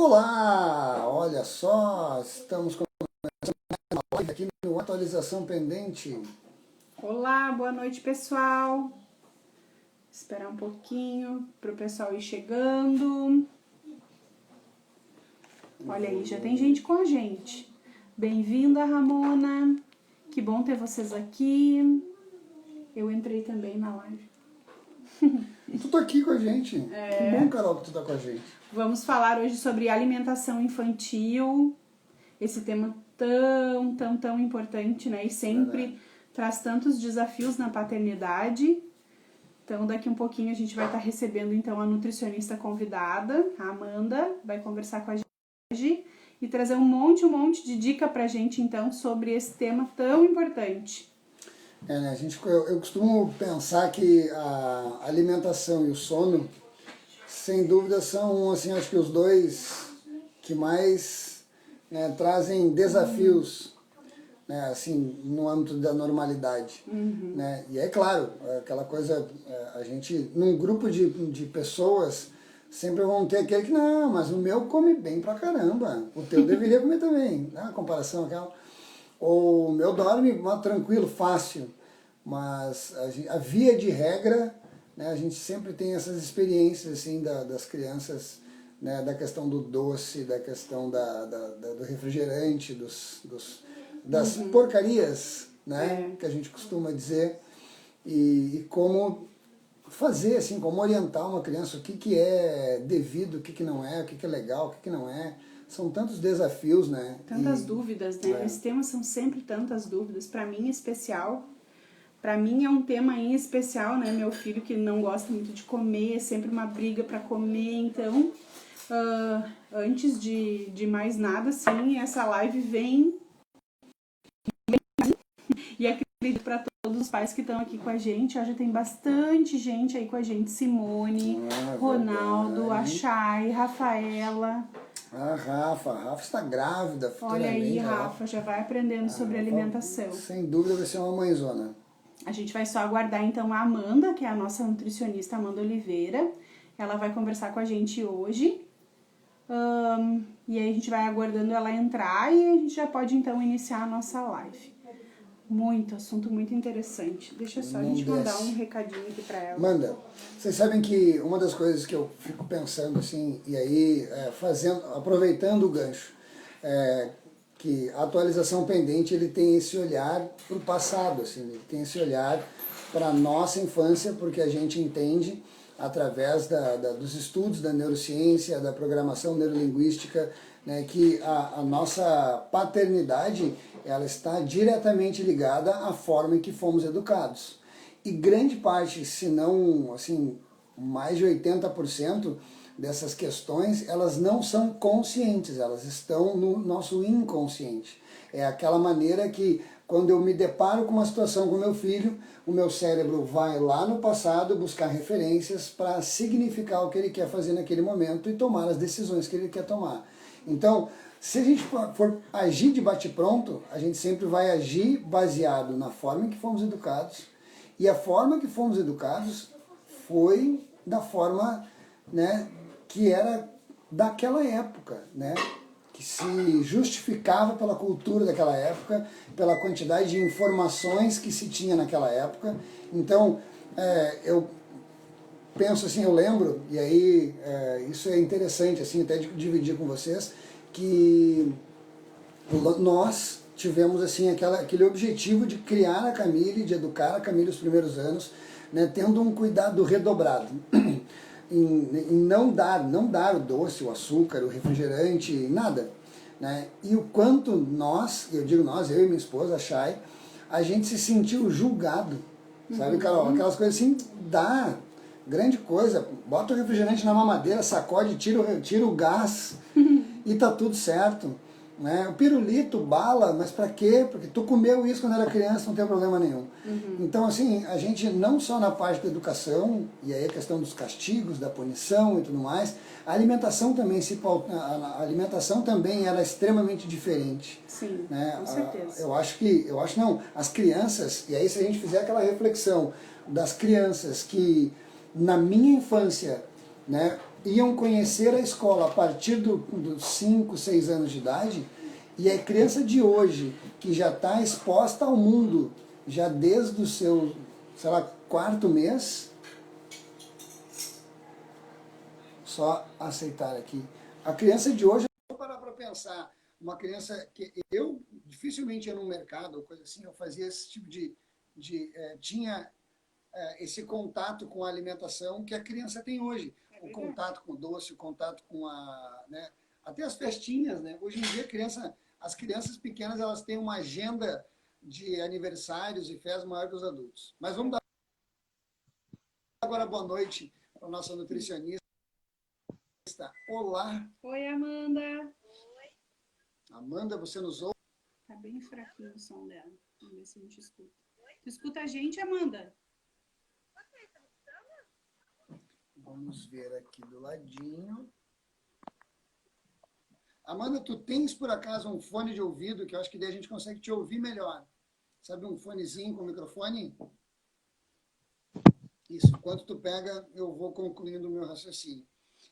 Olá! Olha só, estamos começando uma live aqui no Atualização Pendente. Olá, boa noite, pessoal. Esperar um pouquinho para o pessoal ir chegando. Olha aí, já tem gente com a gente. Bem-vinda, Ramona. Que bom ter vocês aqui. Eu entrei também na live. Tu tá aqui com a gente. Que bom, Carol, que tu tá com a gente. Vamos falar hoje sobre alimentação infantil. Esse tema tão importante, né? E sempre traz tantos desafios na paternidade. Então, daqui um pouquinho a gente vai estar recebendo, então, a nutricionista convidada, a Amanda, vai conversar com a gente e trazer um monte de dica pra gente, então, sobre esse tema tão importante. Né, eu costumo pensar que a alimentação e o sono, sem dúvida, são, assim, acho que os dois que mais trazem desafios, né, assim, no âmbito da normalidade. Né? E é claro, aquela coisa, a gente, num grupo de pessoas, sempre vão ter aquele que, não, mas o meu come bem pra caramba, o teu deveria comer também, né? A comparação aquela. Ou o meu dorme tranquilo, fácil, mas a via de regra, né, a gente sempre tem essas experiências assim, das crianças, né, da questão do doce, da questão do refrigerante, das porcarias, né, que a gente costuma dizer, e como fazer, assim, como orientar uma criança, o que é devido, o que não é, o que é legal, o que não é. São tantos desafios, né? Tantas dúvidas, né? Nesse tema são sempre tantas dúvidas. Para mim, em especial, para mim é um tema em especial, né? Meu filho que não gosta muito de comer, é sempre uma briga para comer. Então, antes de mais nada, assim, essa live vem e acredito para todos os pais que estão aqui com a gente. Hoje tem bastante gente aí com a gente. Simone, Ronaldo, a Chay, Rafaela. A Rafa está grávida futuramente. Olha aí, Rafa, já vai aprendendo sobre alimentação. Sem dúvida vai ser uma mãezona. A gente vai só aguardar então a Amanda, que é a nossa nutricionista, Amanda Oliveira. Ela vai conversar com a gente hoje. E aí a gente vai aguardando ela entrar e a gente já pode então iniciar a nossa live. Assunto muito interessante. Deixa só a gente mandar um recadinho aqui pra ela. Manda. Vocês sabem que uma das coisas que eu fico pensando assim, e aí aproveitando o gancho, que a atualização pendente ele tem esse olhar para o passado, assim, ele tem esse olhar para a nossa infância, porque a gente entende através dos estudos da neurociência, da programação neurolinguística, né, que a nossa paternidade ela está diretamente ligada à forma em que fomos educados. E grande parte, se não assim, mais de 80% dessas questões, elas não são conscientes, elas estão no nosso inconsciente. É aquela maneira que, quando eu me deparo com uma situação com meu filho, o meu cérebro vai lá no passado buscar referências para significar o que ele quer fazer naquele momento e tomar as decisões que ele quer tomar. Então, se a gente for agir de bate-pronto, a gente sempre vai agir baseado na forma em que fomos educados, e a forma que fomos educados foi da forma, né, que era daquela época, né, que se justificava pela cultura daquela época, pela quantidade de informações que se tinha naquela época. Então, eu penso assim, eu lembro, e aí isso é interessante, assim, até de dividir com vocês, que nós tivemos assim, aquele objetivo de criar a Camille, de educar a Camille os primeiros anos, né, tendo um cuidado redobrado em não dar o doce, o açúcar, o refrigerante, nada. Né? E o quanto nós, eu digo nós, eu e minha esposa, a Chay, a gente se sentiu julgado, sabe, Carol? Aquelas coisas assim, grande coisa, bota o refrigerante na mamadeira, sacode, tira o gás e tá tudo certo. Né? O pirulito, bala, mas pra quê? Porque tu comeu isso quando era criança, não tem problema nenhum. Então, assim, a gente não só na parte da educação, e aí a questão dos castigos, da punição e tudo mais, a alimentação também era extremamente diferente. Sim, né? Com certeza. Eu acho não, as crianças, e aí se a gente fizer aquela reflexão das crianças que na minha infância, né, iam conhecer a escola a partir dos 5, 6 anos de idade, e a criança de hoje, que já está exposta ao mundo, já desde o seu, sei lá, 4º mês, só aceitar aqui, a criança de hoje, vou parar para pensar, uma criança que eu dificilmente ia no mercado, ou coisa assim, eu fazia esse tipo tinha esse contato com a alimentação que a criança tem hoje. O contato com o doce, o contato com né, até as festinhas, né? Hoje em dia, as crianças pequenas, elas têm uma agenda de aniversários e festas maior que os adultos. Mas vamos dar agora boa noite para a nossa nutricionista. Olá. Oi, Amanda. Oi. Amanda, você nos ouve? Tá bem fraquinho o som dela. Vamos ver se a gente escuta. Tu escuta a gente, Amanda? Vamos ver aqui do ladinho. Amanda, tu tens por acaso um fone de ouvido, que eu acho que daí a gente consegue te ouvir melhor. Sabe, um fonezinho com microfone? Isso, enquanto tu pega, eu vou concluindo o meu raciocínio.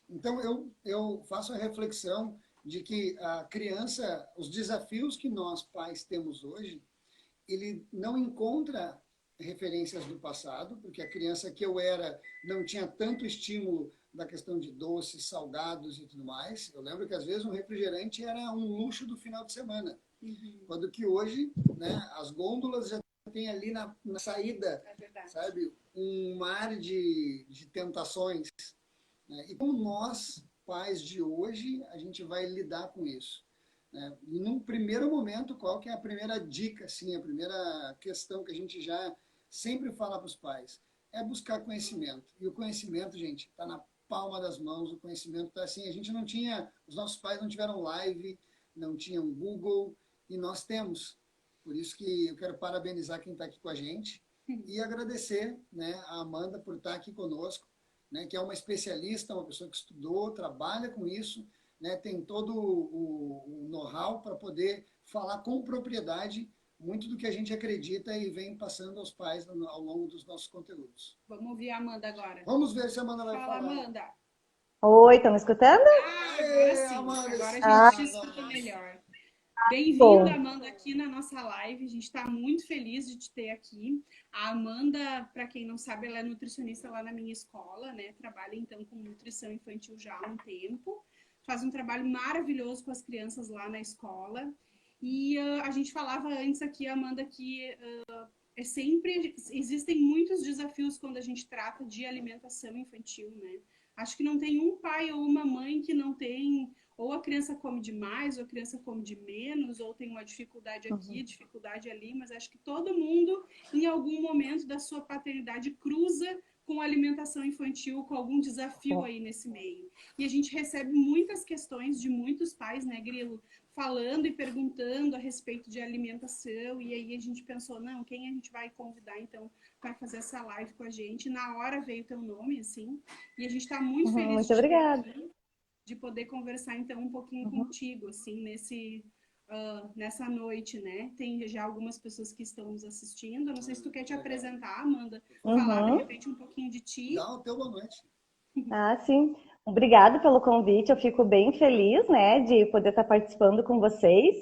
Então, eu faço a reflexão de que a criança, os desafios que nós pais temos hoje, ele não encontra referências do passado, porque a criança que eu era não tinha tanto estímulo da questão de doces, salgados e tudo mais. Eu lembro que às vezes um refrigerante era um luxo do final de semana. Quando que hoje, né, as gôndolas já tem ali na saída, sabe, um mar de tentações. Né? E como nós, pais de hoje, a gente vai lidar com isso? Né? E num primeiro momento, qual que é a primeira dica, assim, a primeira questão que a gente já sempre fala para os pais? É buscar conhecimento. E o conhecimento, gente, está na palma das mãos, o conhecimento está assim, a gente não tinha, os nossos pais não tiveram live, não tinham Google, e nós temos. Por isso que eu quero parabenizar quem está aqui com a gente e agradecer, né, a Amanda por estar aqui conosco, né, que é uma especialista, uma pessoa que estudou, trabalha com isso, né, tem todo o know-how para poder falar com propriedade muito do que a gente acredita e vem passando aos pais ao longo dos nossos conteúdos. Vamos ouvir a Amanda agora. Vamos ver se a Amanda vai falar. Fala, Amanda. Oi, estão me escutando? Agora sim. Amanda, agora a gente te escuta melhor. Bem-vinda, Amanda, aqui na nossa live. A gente está muito feliz de te ter aqui. A Amanda, para quem não sabe, ela é nutricionista lá na minha escola, né? Trabalha, então, com nutrição infantil já há um tempo. Faz um trabalho maravilhoso com as crianças lá na escola. E a gente falava antes aqui, Amanda, que sempre existem muitos desafios quando a gente trata de alimentação infantil, né? Acho que não tem um pai ou uma mãe que não tem, ou a criança come demais, ou a criança come de menos, ou tem uma dificuldade aqui, dificuldade ali, mas acho que todo mundo, em algum momento da sua paternidade, cruza com a alimentação infantil, com algum desafio aí nesse meio. E a gente recebe muitas questões de muitos pais, né, Grilo, falando e perguntando a respeito de alimentação, e aí a gente pensou, não, quem a gente vai convidar, então, para fazer essa live com a gente? Na hora veio teu nome, assim, e a gente está muito feliz muito obrigada. De poder conversar, então, um pouquinho contigo, assim, nessa noite, né? Tem já algumas pessoas que estão nos assistindo. Eu não sei se tu quer te apresentar, Amanda, falar, de repente, um pouquinho de ti. Dá o teu boa noite. Sim. Obrigada pelo convite. Eu fico bem feliz, né, de poder estar participando com vocês.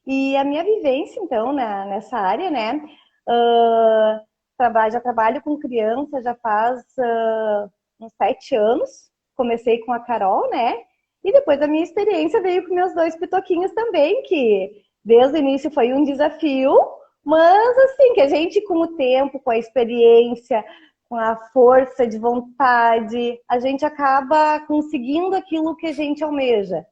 E a minha vivência, então, nessa área, né? Já trabalho com criança já faz uns 7 anos. Comecei com a Carol, né? E depois a minha experiência veio com meus 2 pitoquinhos também, que desde o início foi um desafio, mas assim, que a gente com o tempo, com a experiência, com a força de vontade, a gente acaba conseguindo aquilo que a gente almeja.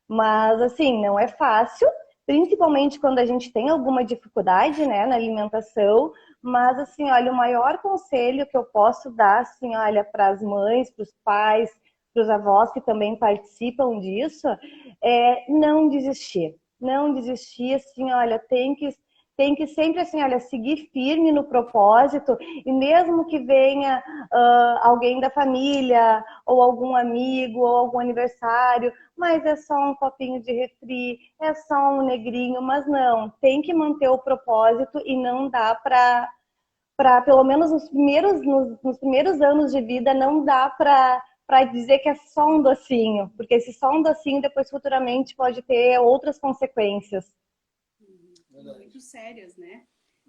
Mas assim, não é fácil, principalmente quando a gente tem alguma dificuldade, né, na alimentação. Mas assim, olha, o maior conselho que eu posso dar, assim, olha, para as mães, para os pais, para os avós que também participam disso, é não desistir. Não desistir, assim, olha, tem que sempre, assim, olha, seguir firme no propósito, e mesmo que venha alguém da família, ou algum amigo, ou algum aniversário, mas é só um copinho de refri, é só um negrinho, mas não, tem que manter o propósito e não dá para pelo menos nos primeiros anos de vida, não dá para para dizer que é só um docinho, porque esse só um docinho depois futuramente pode ter outras consequências. Muito sérias, né?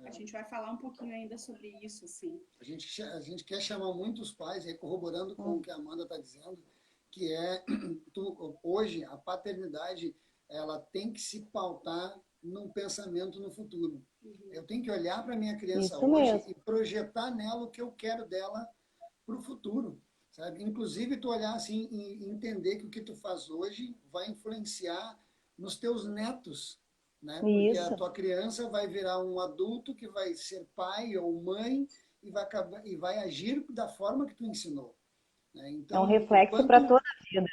A gente vai falar um pouquinho ainda sobre isso, assim. A gente quer chamar muitos pais, aí corroborando com o que a Amanda está dizendo, que é, hoje, a paternidade, ela tem que se pautar num pensamento no futuro. Eu tenho que olhar para a minha criança Isso hoje mesmo. e projetar nela o que eu quero dela para o futuro, sabe? Inclusive, tu olhar assim e entender que o que tu faz hoje vai influenciar nos teus netos, né? Porque a Isso. tua criança vai virar um adulto que vai ser pai ou mãe e vai agir da forma que tu ensinou, né? É um Então, reflexo para toda a vida.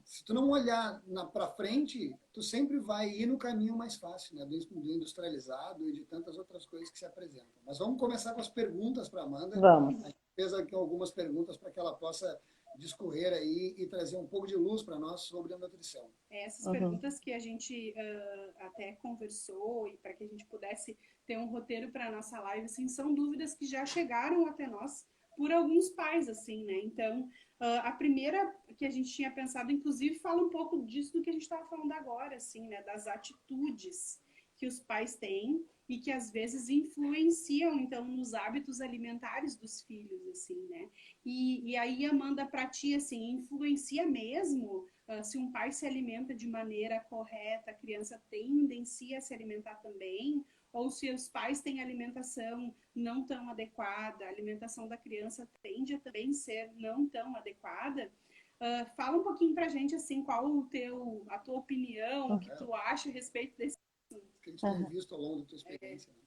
se tu não olhar para frente, tu sempre vai ir no caminho mais fácil, né? Do industrializado e de tantas outras coisas que se apresentam. Mas vamos começar com as perguntas para a Amanda. Vamos. A gente fez aqui algumas perguntas para que ela possa discorrer aí e trazer um pouco de luz para nós sobre a nutrição. Essas perguntas que a gente até conversou e para que a gente pudesse ter um roteiro para a nossa live, assim, são dúvidas que já chegaram até nós por alguns pais, assim, né? Então, a primeira que a gente tinha pensado, inclusive, fala um pouco disso do que a gente estava falando agora, assim, né? Das atitudes que os pais têm e que às vezes influenciam, então, nos hábitos alimentares dos filhos, assim, né? E aí, Amanda, para ti, assim, influencia mesmo se um pai se alimenta de maneira correta, a criança tendencia a se alimentar também? Ou se os pais têm alimentação não tão adequada, a alimentação da criança tende a também ser não tão adequada? Fala um pouquinho pra gente, assim, qual a tua opinião, o que tu acha a respeito desse assunto. Que a gente tem visto ao longo da tua experiência. Né?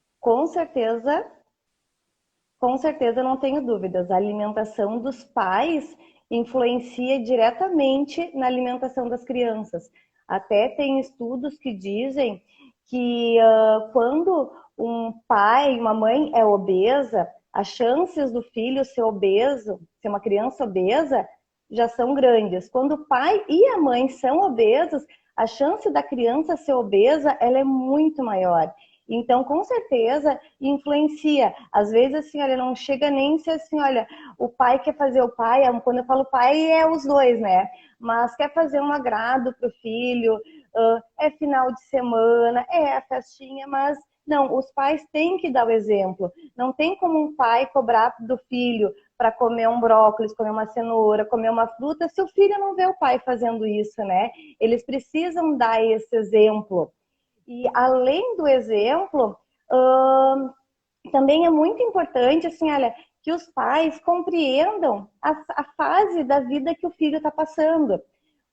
Com certeza, não tenho dúvidas. A alimentação dos pais influencia diretamente na alimentação das crianças. Até tem estudos que dizem que quando um pai, uma mãe é obesa, as chances do filho ser obeso, ser uma criança obesa, já são grandes. Quando o pai e a mãe são obesos, a chance da criança ser obesa, ela é muito maior. Então, com certeza, influencia. Às vezes, assim, olha, não chega nem se assim, olha, o pai quer fazer o pai, quando eu falo pai, é os dois, né? Mas quer fazer um agrado pro filho, é final de semana, é a festinha, mas não, os pais têm que dar o exemplo. Não tem como um pai cobrar do filho para comer um brócolis, comer uma cenoura, comer uma fruta, se o filho não vê o pai fazendo isso, né? Eles precisam dar esse exemplo. E além do exemplo, também é muito importante, assim, olha, que os pais compreendam a fase da vida que o filho está passando.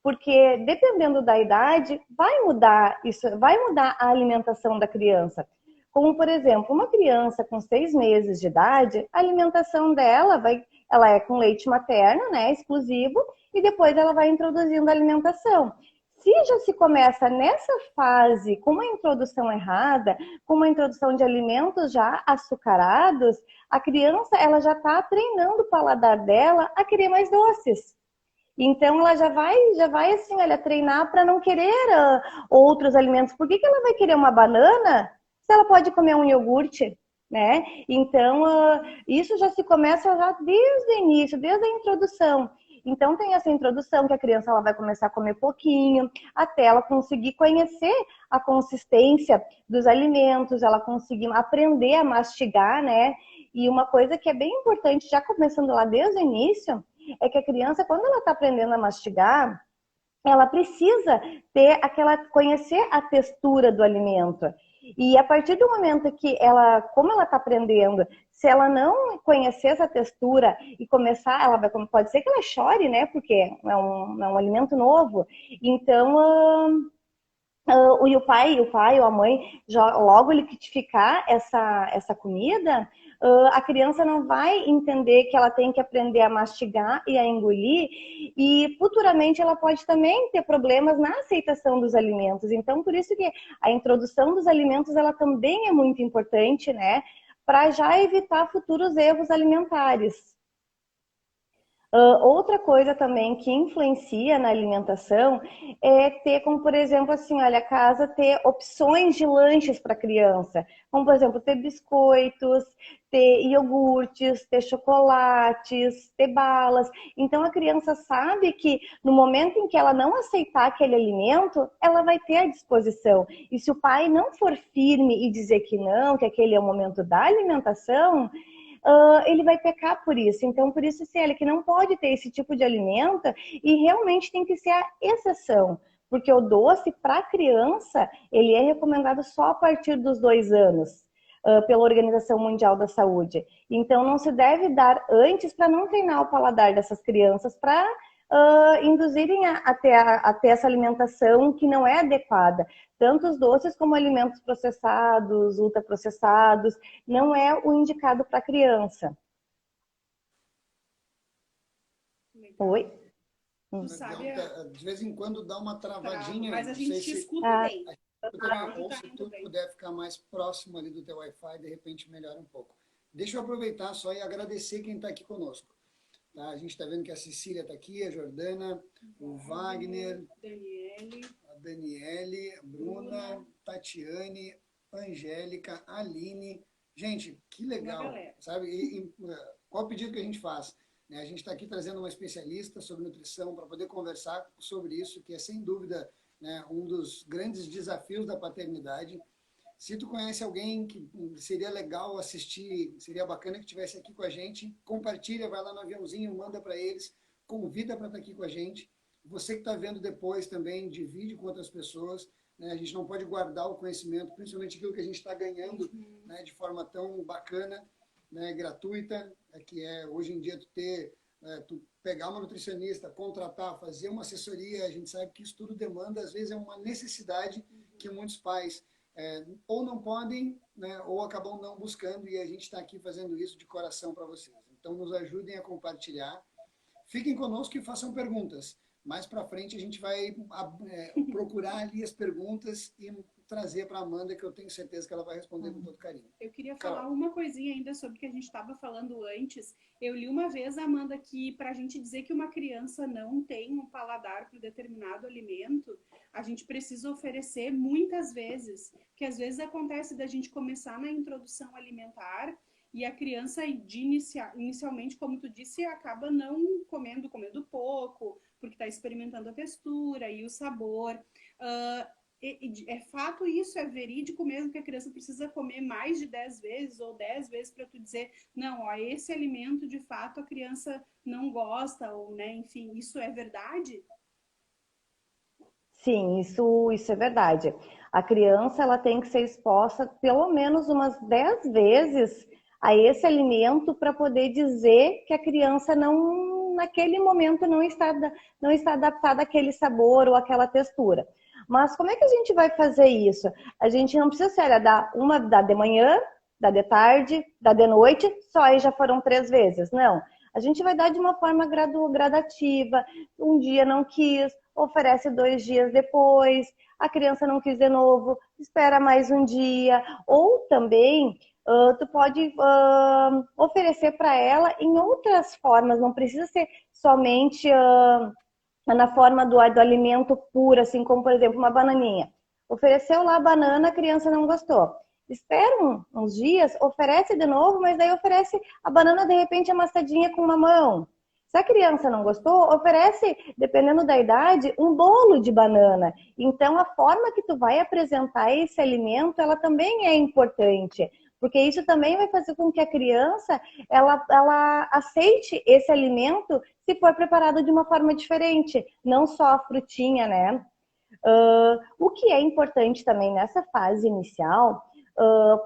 Porque dependendo da idade, vai mudar isso, vai mudar a alimentação da criança. Como, por exemplo, uma criança com 6 meses de idade, a alimentação dela ela é com leite materno, né, exclusivo, e depois ela vai introduzindo a alimentação. Se já se começa nessa fase com uma introdução errada, com uma introdução de alimentos já açucarados, a criança ela já está treinando o paladar dela a querer mais doces. Então ela já vai assim, olha, treinar para não querer outros alimentos. Por que ela vai querer uma banana se ela pode comer um iogurte, né? Então isso já se começa já desde o início, desde a introdução. Então tem essa introdução que a criança ela vai começar a comer pouquinho, até ela conseguir conhecer a consistência dos alimentos, ela conseguir aprender a mastigar, né? E uma coisa que é bem importante, já começando lá desde o início, é que a criança, quando ela está aprendendo a mastigar, ela precisa conhecer a textura do alimento. E a partir do momento que como ela está aprendendo, se ela não conhecer essa textura e começar, pode ser que ela chore, né? Porque é um alimento novo. Então, o pai ou a mãe logo liquidificar essa comida, a criança não vai entender que ela tem que aprender a mastigar e a engolir, e futuramente ela pode também ter problemas na aceitação dos alimentos. Então, por isso que a introdução dos alimentos ela também é muito importante, né? Para já evitar futuros erros alimentares. Outra coisa também que influencia na alimentação é ter, como por exemplo, assim, olha, a casa ter opções de lanches para a criança, como por exemplo, ter biscoitos, ter iogurtes, ter chocolates, ter balas. Então a criança sabe que no momento em que ela não aceitar aquele alimento, ela vai ter à disposição. E se o pai não for firme e dizer que não, que aquele é o momento da alimentação, ele vai pecar por isso. Então, por isso, assim, ele que não pode ter esse tipo de alimento e realmente tem que ser a exceção. Porque o doce, para criança, ele é recomendado só a partir dos 2 anos, pela Organização Mundial da Saúde. Então, não se deve dar antes para não treinar o paladar dessas crianças para induzirem a ter essa alimentação que não é adequada. Tanto os doces como alimentos processados, ultraprocessados, não é o indicado para criança. Legal. Oi? Tu sabe, De vez em quando dá uma travadinha. mas a não gente sei te se, escuta bem. ou Tá se indo tu bem. puder ficar mais próximo ali do teu Wi-Fi, de repente melhora um pouco. Deixa eu aproveitar só e agradecer quem está aqui conosco. Tá? A gente está vendo que a Cecília está aqui, a Jordana, o Wagner, a Daniele, a Bruna, Tatiane, Angélica, Aline. Gente, que legal, sabe? Qual o pedido que a gente faz? Né? A gente está aqui trazendo uma especialista sobre nutrição para poder conversar sobre isso, que é sem dúvida, né, um dos grandes desafios da paternidade. Se tu conhece alguém que seria legal assistir, seria bacana que estivesse aqui com a gente, compartilha, vai lá no aviãozinho, manda para eles, convida para estar aqui com a gente. Você que está vendo depois também, divide com outras pessoas. Né? A gente não pode guardar o conhecimento, principalmente aquilo que a gente está ganhando, né, de forma tão bacana, né, gratuita, que é hoje em dia tu pegar uma nutricionista, contratar, fazer uma assessoria. A gente sabe que isso tudo demanda, às vezes é uma necessidade que muitos pais ou não podem, né, ou acabam não buscando, e a gente está aqui fazendo isso de coração para vocês. Então, nos ajudem a compartilhar. Fiquem conosco e façam perguntas. Mais para frente, a gente vai procurar ali as perguntas e trazer para a Amanda, que eu tenho certeza que ela vai responder com todo carinho. Eu queria falar uma coisinha ainda sobre o que a gente estava falando antes. Eu li uma vez, Amanda, que para a gente dizer que uma criança não tem um paladar para determinado alimento, a gente precisa oferecer muitas vezes. Que às vezes acontece da gente começar na introdução alimentar e a criança, inicialmente, como tu disse, acaba não comendo pouco, porque está experimentando a textura e o sabor. É fato isso, é verídico mesmo que a criança precisa comer mais de 10 vezes ou 10 vezes para tu dizer, não, ó, esse alimento de fato a criança não gosta, ou, né, enfim, isso é verdade? Sim, isso é verdade. A criança ela tem que ser exposta pelo menos umas 10 vezes a esse alimento para poder dizer que a criança não, naquele momento, não está adaptada àquele sabor ou àquela textura. Mas como é que a gente vai fazer isso? A gente não precisa ser, dar de manhã, dar de tarde, dar de noite, só aí já foram 3 vezes. Não. A gente vai dar de uma forma gradativa. Um dia não quis, oferece 2 dias depois. A criança não quis de novo, espera mais um dia. Ou também, tu pode oferecer para ela em outras formas. Não precisa ser somente na forma do alimento puro, assim como, por exemplo, uma bananinha. Ofereceu lá a banana, a criança não gostou. Espera uns dias, oferece de novo, mas daí oferece a banana, de repente, amassadinha com mamão. Se a criança não gostou, oferece, dependendo da idade, um bolo de banana. Então, a forma que tu vai apresentar esse alimento, ela também é importante. Porque isso também vai fazer com que a criança, ela aceite esse alimento se for preparado de uma forma diferente. Não só a frutinha, né? O que é importante também nessa fase inicial,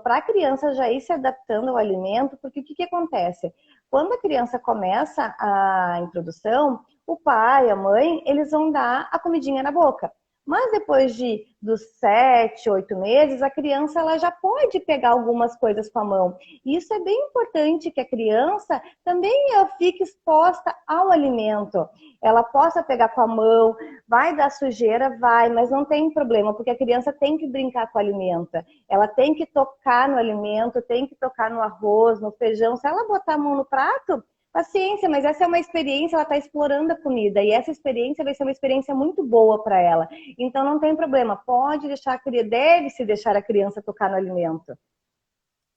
para a criança já ir se adaptando ao alimento, porque o que acontece? Quando a criança começa a introdução, o pai, a mãe, eles vão dar a comidinha na boca. Mas depois dos 7, 8 meses, a criança ela já pode pegar algumas coisas com a mão. E isso é bem importante que a criança também fique exposta ao alimento. Ela possa pegar com a mão, vai dar sujeira, vai, mas não tem problema, porque a criança tem que brincar com o alimento. Ela tem que tocar no alimento, tem que tocar no arroz, no feijão. Se ela botar a mão no prato, Paciência, mas essa é uma experiência, ela está explorando a comida e essa experiência vai ser uma experiência muito boa para ela. Então não tem problema, pode deixar a criança, deve-se deixar a criança tocar no alimento.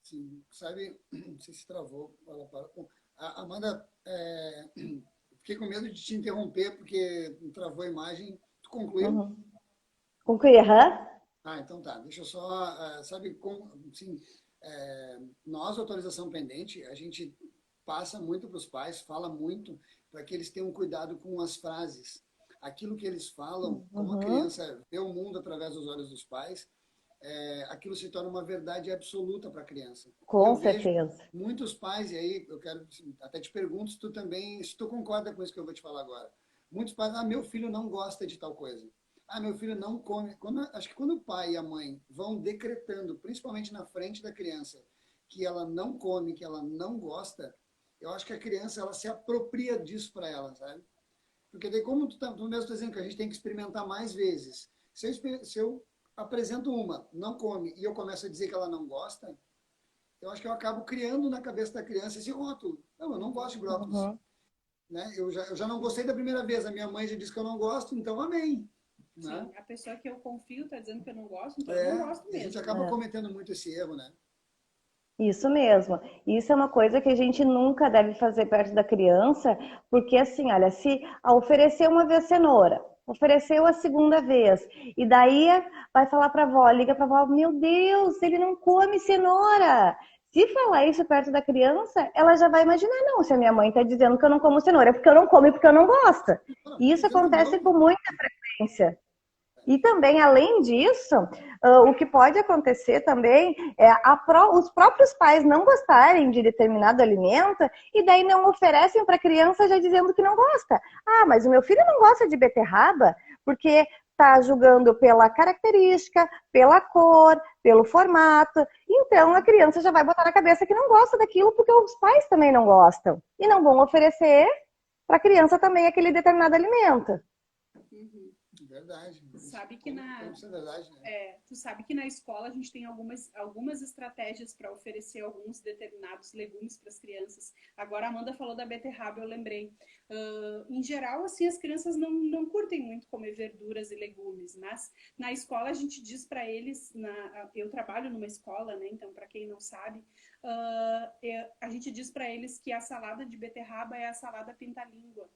Sim, sabe, não sei se travou. Bom, Amanda, fiquei com medo de te interromper porque travou a imagem. Tu concluiu? Uhum. Concluir, aham. Então tá. Deixa eu só, sabe, assim, nós, autorização pendente, a gente passa muito para os pais, fala muito para que eles tenham cuidado com as frases. Aquilo que eles falam, como a Uhum. criança vê o mundo através dos olhos dos pais, aquilo se torna uma verdade absoluta para a criança. E Com eu vejo certeza. muitos pais, e aí eu quero, até te pergunto se tu também, se tu concorda com isso que eu vou te falar agora. Muitos pais, meu filho não gosta de tal coisa. Meu filho não come. Acho que quando o pai e a mãe vão decretando, principalmente na frente da criança, que ela não come, que ela não gosta, eu acho que a criança ela se apropria disso para ela, sabe? Porque daí, como tu mesmo está dizendo que a gente tem que experimentar mais vezes, se eu apresento uma, não come, e eu começo a dizer que ela não gosta, eu acho que eu acabo criando na cabeça da criança esse rótulo. Não, eu não gosto de brócolis. Uhum. Né? Eu já não gostei da primeira vez, a minha mãe já disse que eu não gosto, então amém. Né? Sim, a pessoa que eu confio está dizendo que eu não gosto, então eu não gosto E a gente mesmo. acaba É. cometendo muito esse erro, né? Isso mesmo. Isso é uma coisa que a gente nunca deve fazer perto da criança, porque assim, olha, se oferecer uma vez cenoura, ofereceu a segunda vez, e daí vai falar para a avó, liga para a avó, meu Deus, ele não come cenoura. Se falar isso perto da criança, ela já vai imaginar, não, se a minha mãe está dizendo que eu não como cenoura, é porque eu não como e porque eu não gosto. E Tá isso dizendo acontece não. com muita frequência. E também, além disso, o que pode acontecer também é os próprios pais não gostarem de determinado alimento e daí não oferecem para a criança já dizendo que não gosta. Mas o meu filho não gosta de beterraba porque está julgando pela característica, pela cor, pelo formato. Então a criança já vai botar na cabeça que não gosta daquilo porque os pais também não gostam e não vão oferecer para a criança também aquele determinado alimento. Uhum. Verdade. Sabe que Como isso é verdade, né? tu sabe que na escola a gente tem algumas estratégias para oferecer alguns determinados legumes para as crianças. Agora a Amanda falou da beterraba, eu lembrei. Em geral, assim, as crianças não curtem muito comer verduras e legumes, mas na escola a gente diz para eles, eu trabalho numa escola, né? Então, para quem não sabe, a gente diz para eles que a salada de beterraba é a salada pinta-língua.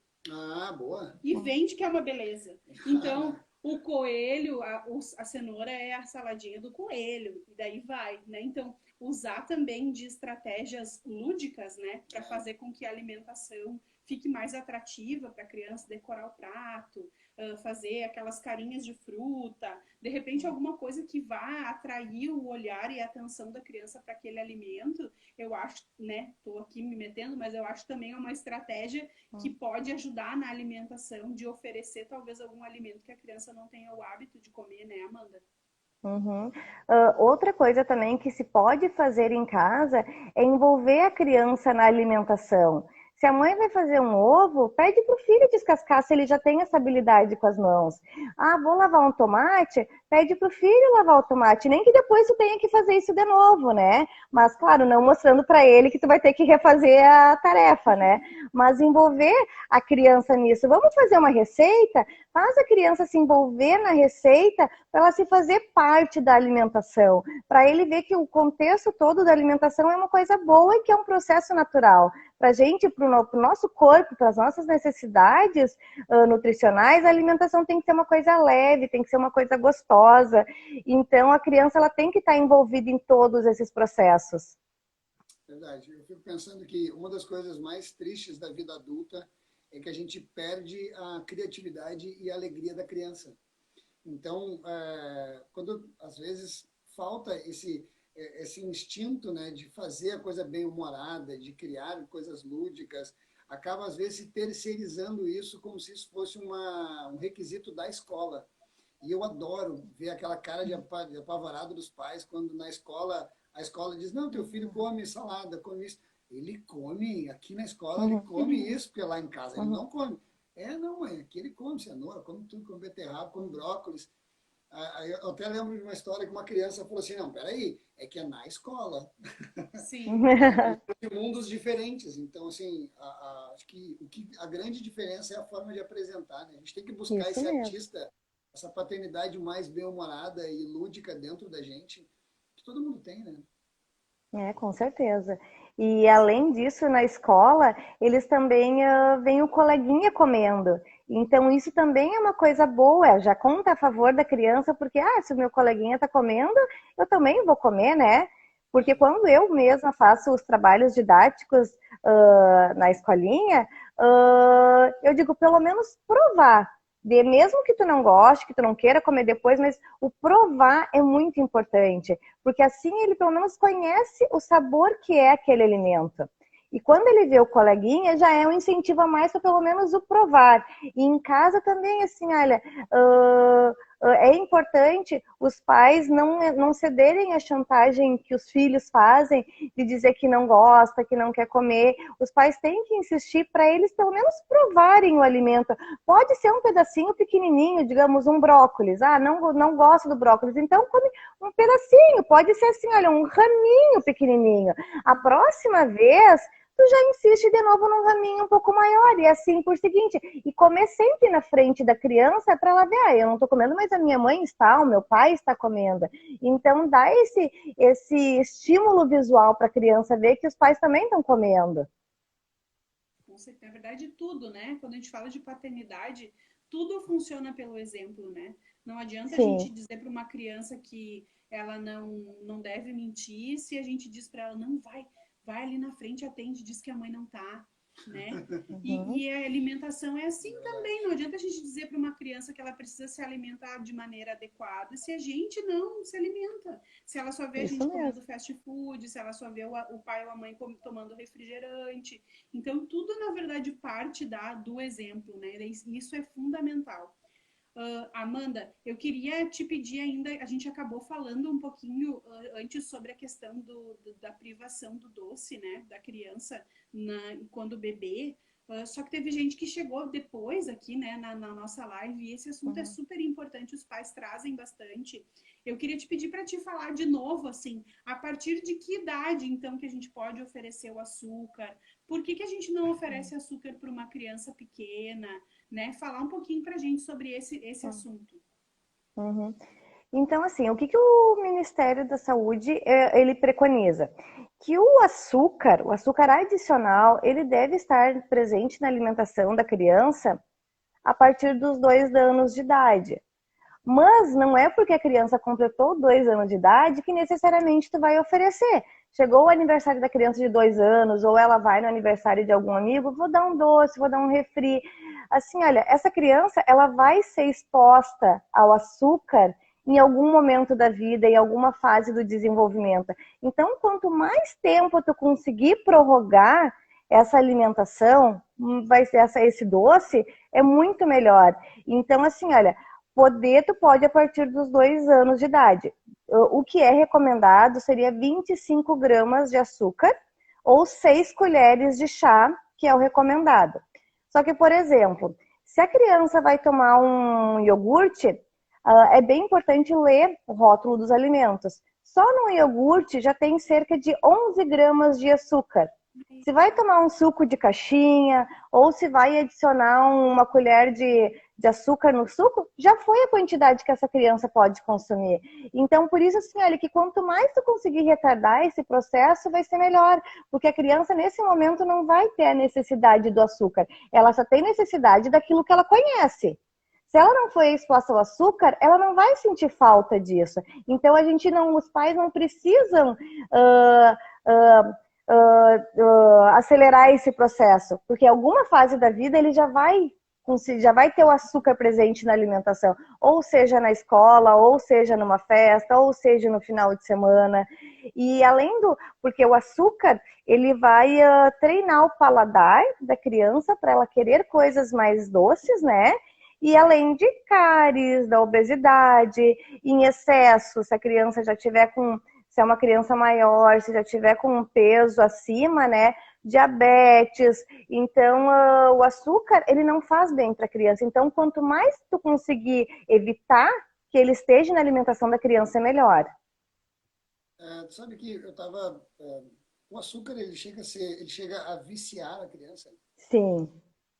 Boa. E vende que é uma beleza. Então, o coelho, a cenoura é a saladinha do coelho, e daí vai, né? Então, usar também de estratégias lúdicas, né, para fazer com que a alimentação fique mais atrativa para a criança, decorar o prato, fazer aquelas carinhas de fruta, de repente alguma coisa que vá atrair o olhar e a atenção da criança para aquele alimento, eu acho, né, estou aqui me metendo, mas eu acho também uma estratégia que pode ajudar na alimentação, de oferecer talvez algum alimento que a criança não tenha o hábito de comer, né, Amanda? Uhum. Outra coisa também que se pode fazer em casa é envolver a criança na alimentação. Se a mãe vai fazer um ovo, pede para o filho descascar se ele já tem essa habilidade com as mãos. Vou lavar um tomate, pede para o filho lavar o tomate. Nem que depois tu tenha que fazer isso de novo, né? Mas, claro, não mostrando para ele que tu vai ter que refazer a tarefa, né? Mas envolver a criança nisso. Vamos fazer uma receita? Faz a criança se envolver na receita para ela se fazer parte da alimentação, para ele ver que o contexto todo da alimentação é uma coisa boa e que é um processo natural. Para a gente, para o nosso corpo, para as nossas necessidades nutricionais, a alimentação tem que ser uma coisa leve, tem que ser uma coisa gostosa. Então, a criança ela tem que estar envolvida em todos esses processos. Verdade. Eu fico pensando que uma das coisas mais tristes da vida adulta é que a gente perde a criatividade e a alegria da criança. Então, quando às vezes falta esse instinto, né, de fazer a coisa bem humorada, de criar coisas lúdicas, acaba às vezes terceirizando isso como se isso fosse um requisito da escola. E eu adoro ver aquela cara de apavorado dos pais quando na escola a escola diz: não, teu filho come salada, come isso. Ele come, aqui na escola ele come isso, porque lá em casa ele não come. Não, mãe, aqui ele come cenoura, come tudo, come beterraba, come brócolis. Eu até lembro de uma história que uma criança falou assim, não, peraí, é que é na escola. Sim. De mundos diferentes. Então, assim, acho que a grande diferença é a forma de apresentar, né? A gente tem que buscar Isso esse mesmo. artista, essa paternidade mais bem-humorada e lúdica dentro da gente, que todo mundo tem, né? É, com certeza. E além disso, na escola, eles também veem o coleguinha comendo. Então, isso também é uma coisa boa, já conta a favor da criança, porque, se o meu coleguinha está comendo, eu também vou comer, né? Porque quando eu mesma faço os trabalhos didáticos na escolinha, eu digo, pelo menos provar. De, mesmo que tu não goste, que tu não queira comer depois, mas o provar é muito importante, porque assim ele pelo menos conhece o sabor que é aquele alimento. E quando ele vê o coleguinha, já é um incentivo a mais para pelo menos o provar. E em casa também, assim, olha, é importante os pais não cederem à chantagem que os filhos fazem de dizer que não gosta, que não quer comer. Os pais têm que insistir para eles pelo menos provarem o alimento. Pode ser um pedacinho pequenininho, digamos um brócolis. Não gosto do brócolis, então come um pedacinho. Pode ser assim, olha, um raminho pequenininho. A próxima vez tu já insiste de novo num raminho um pouco maior, e assim por seguinte. E comer sempre na frente da criança para ela ver, eu não estou comendo, mas a minha mãe está, o meu pai está comendo. Então dá esse estímulo visual para a criança ver que os pais também estão comendo. Na verdade, tudo, né? Quando a gente fala de paternidade, tudo funciona pelo exemplo, né? Não adianta a gente Sim. dizer para uma criança que ela não deve mentir se a gente diz para ela, não, vai ali na frente, atende, diz que a mãe não tá, né? Uhum. E a alimentação é assim também. Não adianta a gente dizer para uma criança que ela precisa se alimentar de maneira adequada se a gente não se alimenta. Se ela só vê a Isso gente mesmo. comendo fast food, se ela só vê o pai ou a mãe tomando refrigerante. Então, tudo, na verdade, parte do exemplo, né? Isso é fundamental. Amanda, eu queria te pedir ainda, a gente acabou falando um pouquinho antes sobre a questão da privação do doce, né, da criança quando bebê, só que teve gente que chegou depois aqui, né, na nossa live, e esse assunto é Uhum. super importante, os pais trazem bastante. Eu queria te pedir para te falar de novo, assim, a partir de que idade, então, que a gente pode oferecer o açúcar? Por que a gente não oferece açúcar para uma criança pequena? Né? Falar um pouquinho para a gente sobre esse assunto. Uhum. Então, assim, o que o Ministério da Saúde ele preconiza? Que o açúcar adicional, ele deve estar presente na alimentação da criança a partir dos 2 anos de idade. Mas não é porque a criança completou 2 anos de idade que necessariamente tu vai oferecer. Chegou o aniversário da criança de 2 anos, ou ela vai no aniversário de algum amigo, vou dar um doce, vou dar um refri. Assim, olha, essa criança, ela vai ser exposta ao açúcar em algum momento da vida, em alguma fase do desenvolvimento. Então, quanto mais tempo tu conseguir prorrogar essa alimentação, vai ser esse doce, é muito melhor. Então, assim, olha, tu pode a partir dos 2 anos de idade. O que é recomendado seria 25 gramas de açúcar ou 6 colheres de chá, que é o recomendado. Só que, por exemplo, se a criança vai tomar um iogurte, é bem importante ler o rótulo dos alimentos. Só no iogurte já tem cerca de 11 gramas de açúcar. Se vai tomar um suco de caixinha ou se vai adicionar uma colher de açúcar no suco, já foi a quantidade que essa criança pode consumir. Então, por isso, assim, olha, que quanto mais tu conseguir retardar esse processo, vai ser melhor, porque a criança, nesse momento, não vai ter a necessidade do açúcar. Ela só tem necessidade daquilo que ela conhece. Se ela não foi exposta ao açúcar, ela não vai sentir falta disso. Então, os pais não precisam acelerar esse processo, porque em alguma fase da vida ele já vai ter o açúcar presente na alimentação, ou seja na escola, ou seja numa festa, ou seja no final de semana. E porque o açúcar, ele vai treinar o paladar da criança para ela querer coisas mais doces, né? E além de cáries, da obesidade, em excesso, se a criança já tiver se é uma criança maior, se já tiver com um peso acima, né? Diabetes. Então, o açúcar, ele não faz bem para a criança. Então, quanto mais tu conseguir evitar que ele esteja na alimentação da criança, é melhor. Tu sabe que eu tava. O açúcar ele chega a viciar a criança. Sim,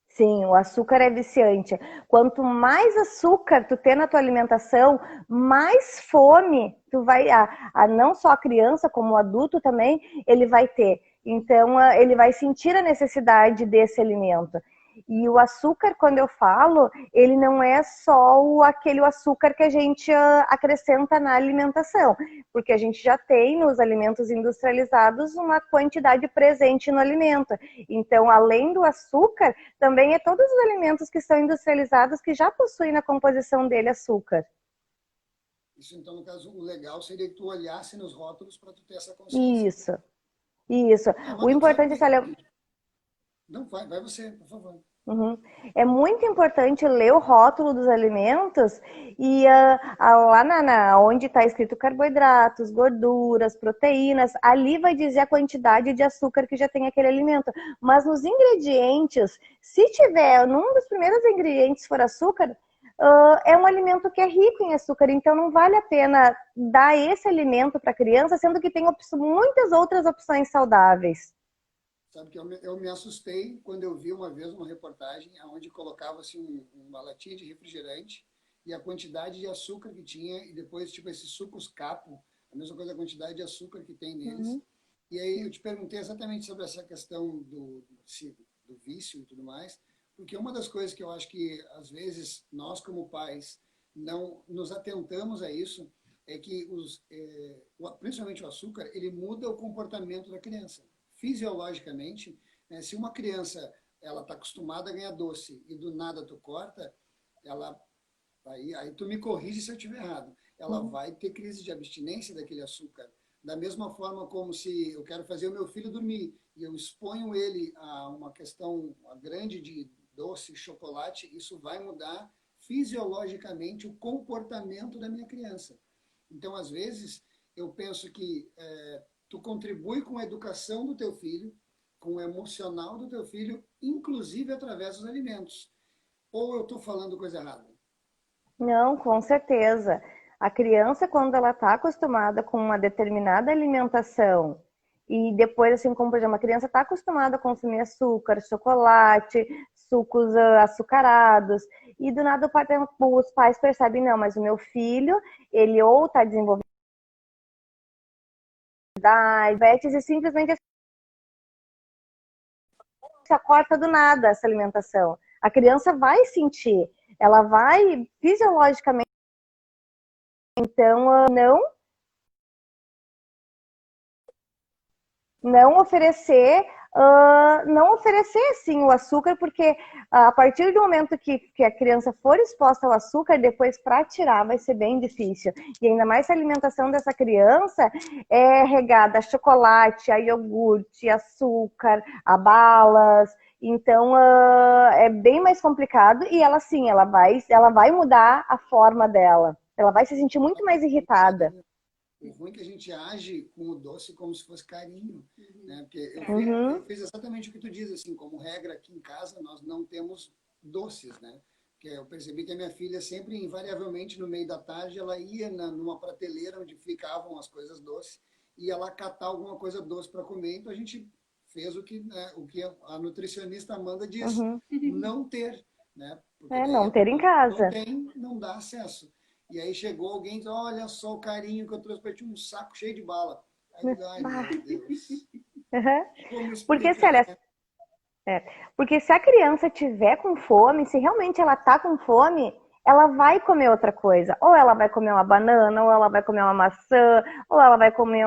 sim, o açúcar é viciante. Quanto mais açúcar tu ter na tua alimentação, mais fome tu vai, não só a criança, como o adulto também, ele vai ter. Então, ele vai sentir a necessidade desse alimento. E o açúcar, quando eu falo, ele não é só aquele açúcar que a gente acrescenta na alimentação, porque a gente já tem nos alimentos industrializados uma quantidade presente no alimento. Então, além do açúcar, também é todos os alimentos que são industrializados que já possuem na composição dele açúcar. Isso, então, no caso, o legal seria que tu olhasse nos rótulos para tu ter essa consciência. Isso. O importante é saber. Não, vai você, por favor. Uhum. É muito importante ler o rótulo dos alimentos e lá onde está escrito carboidratos, gorduras, proteínas, ali vai dizer a quantidade de açúcar que já tem aquele alimento. Mas nos ingredientes, se tiver, num dos primeiros ingredientes for açúcar, é um alimento que é rico em açúcar, então não vale a pena dar esse alimento para a criança, sendo que tem muitas outras opções saudáveis. Sabe que eu me assustei quando eu vi uma vez uma reportagem onde colocava-se uma latinha de refrigerante e a quantidade de açúcar que tinha, e depois, tipo, esses sucos capo, a mesma coisa, a quantidade de açúcar que tem neles. Uhum. E aí eu te perguntei exatamente sobre essa questão do vício e tudo mais, porque uma das coisas que eu acho que, às vezes, nós como pais não nos atentamos a isso, é que, principalmente o açúcar, ele muda o comportamento da criança. Fisiologicamente, né, se uma criança ela está acostumada a ganhar doce e do nada tu corta, aí tu me corrige se eu estiver errado, ela vai ter crise de abstinência daquele açúcar. Da mesma forma como se eu quero fazer o meu filho dormir e eu exponho ele a uma questão grande de doce, chocolate, isso vai mudar fisiologicamente o comportamento da minha criança. Então, às vezes, eu penso que tu contribui com a educação do teu filho, com o emocional do teu filho, inclusive através dos alimentos. Ou eu estou falando coisa errada? Não, com certeza. A criança, quando ela está acostumada com uma determinada alimentação, e depois, assim, como por exemplo, a criança está acostumada a consumir açúcar, chocolate, sucos açucarados, e do nada os pais percebem, não, mas o meu filho, ele ou está desenvolvendo diabetes e simplesmente se corta do nada essa alimentação. A criança vai sentir, ela vai fisiologicamente, então não oferecer sim o açúcar, porque a partir do momento que a criança for exposta ao açúcar, depois para tirar vai ser bem difícil. E ainda mais se a alimentação dessa criança é regada a chocolate, a iogurte, açúcar, a balas. Então é bem mais complicado e ela sim, ela vai mudar a forma dela. Ela vai se sentir muito mais irritada. O ruim é que a gente age com o doce como se fosse carinho, né? Porque eu fiz exatamente o que tu diz, assim, como regra aqui em casa, nós não temos doces, né? Porque eu percebi que a minha filha sempre, invariavelmente, no meio da tarde, ela ia numa prateleira onde ficavam as coisas doces e ia lá catar alguma coisa doce para comer, então a gente fez o que a nutricionista Amanda diz, não ter, né? Porque Não ter em casa. Não tem, não dá acesso. E aí chegou alguém e disse, olha só o carinho que eu trouxe para ti, um saco cheio de bala. Aí eu digo, ai meu Deus. Como explicar? Porque se a criança tiver com fome, se realmente ela tá com fome, ela vai comer outra coisa. Ou ela vai comer uma banana, ou ela vai comer uma maçã, ou ela vai comer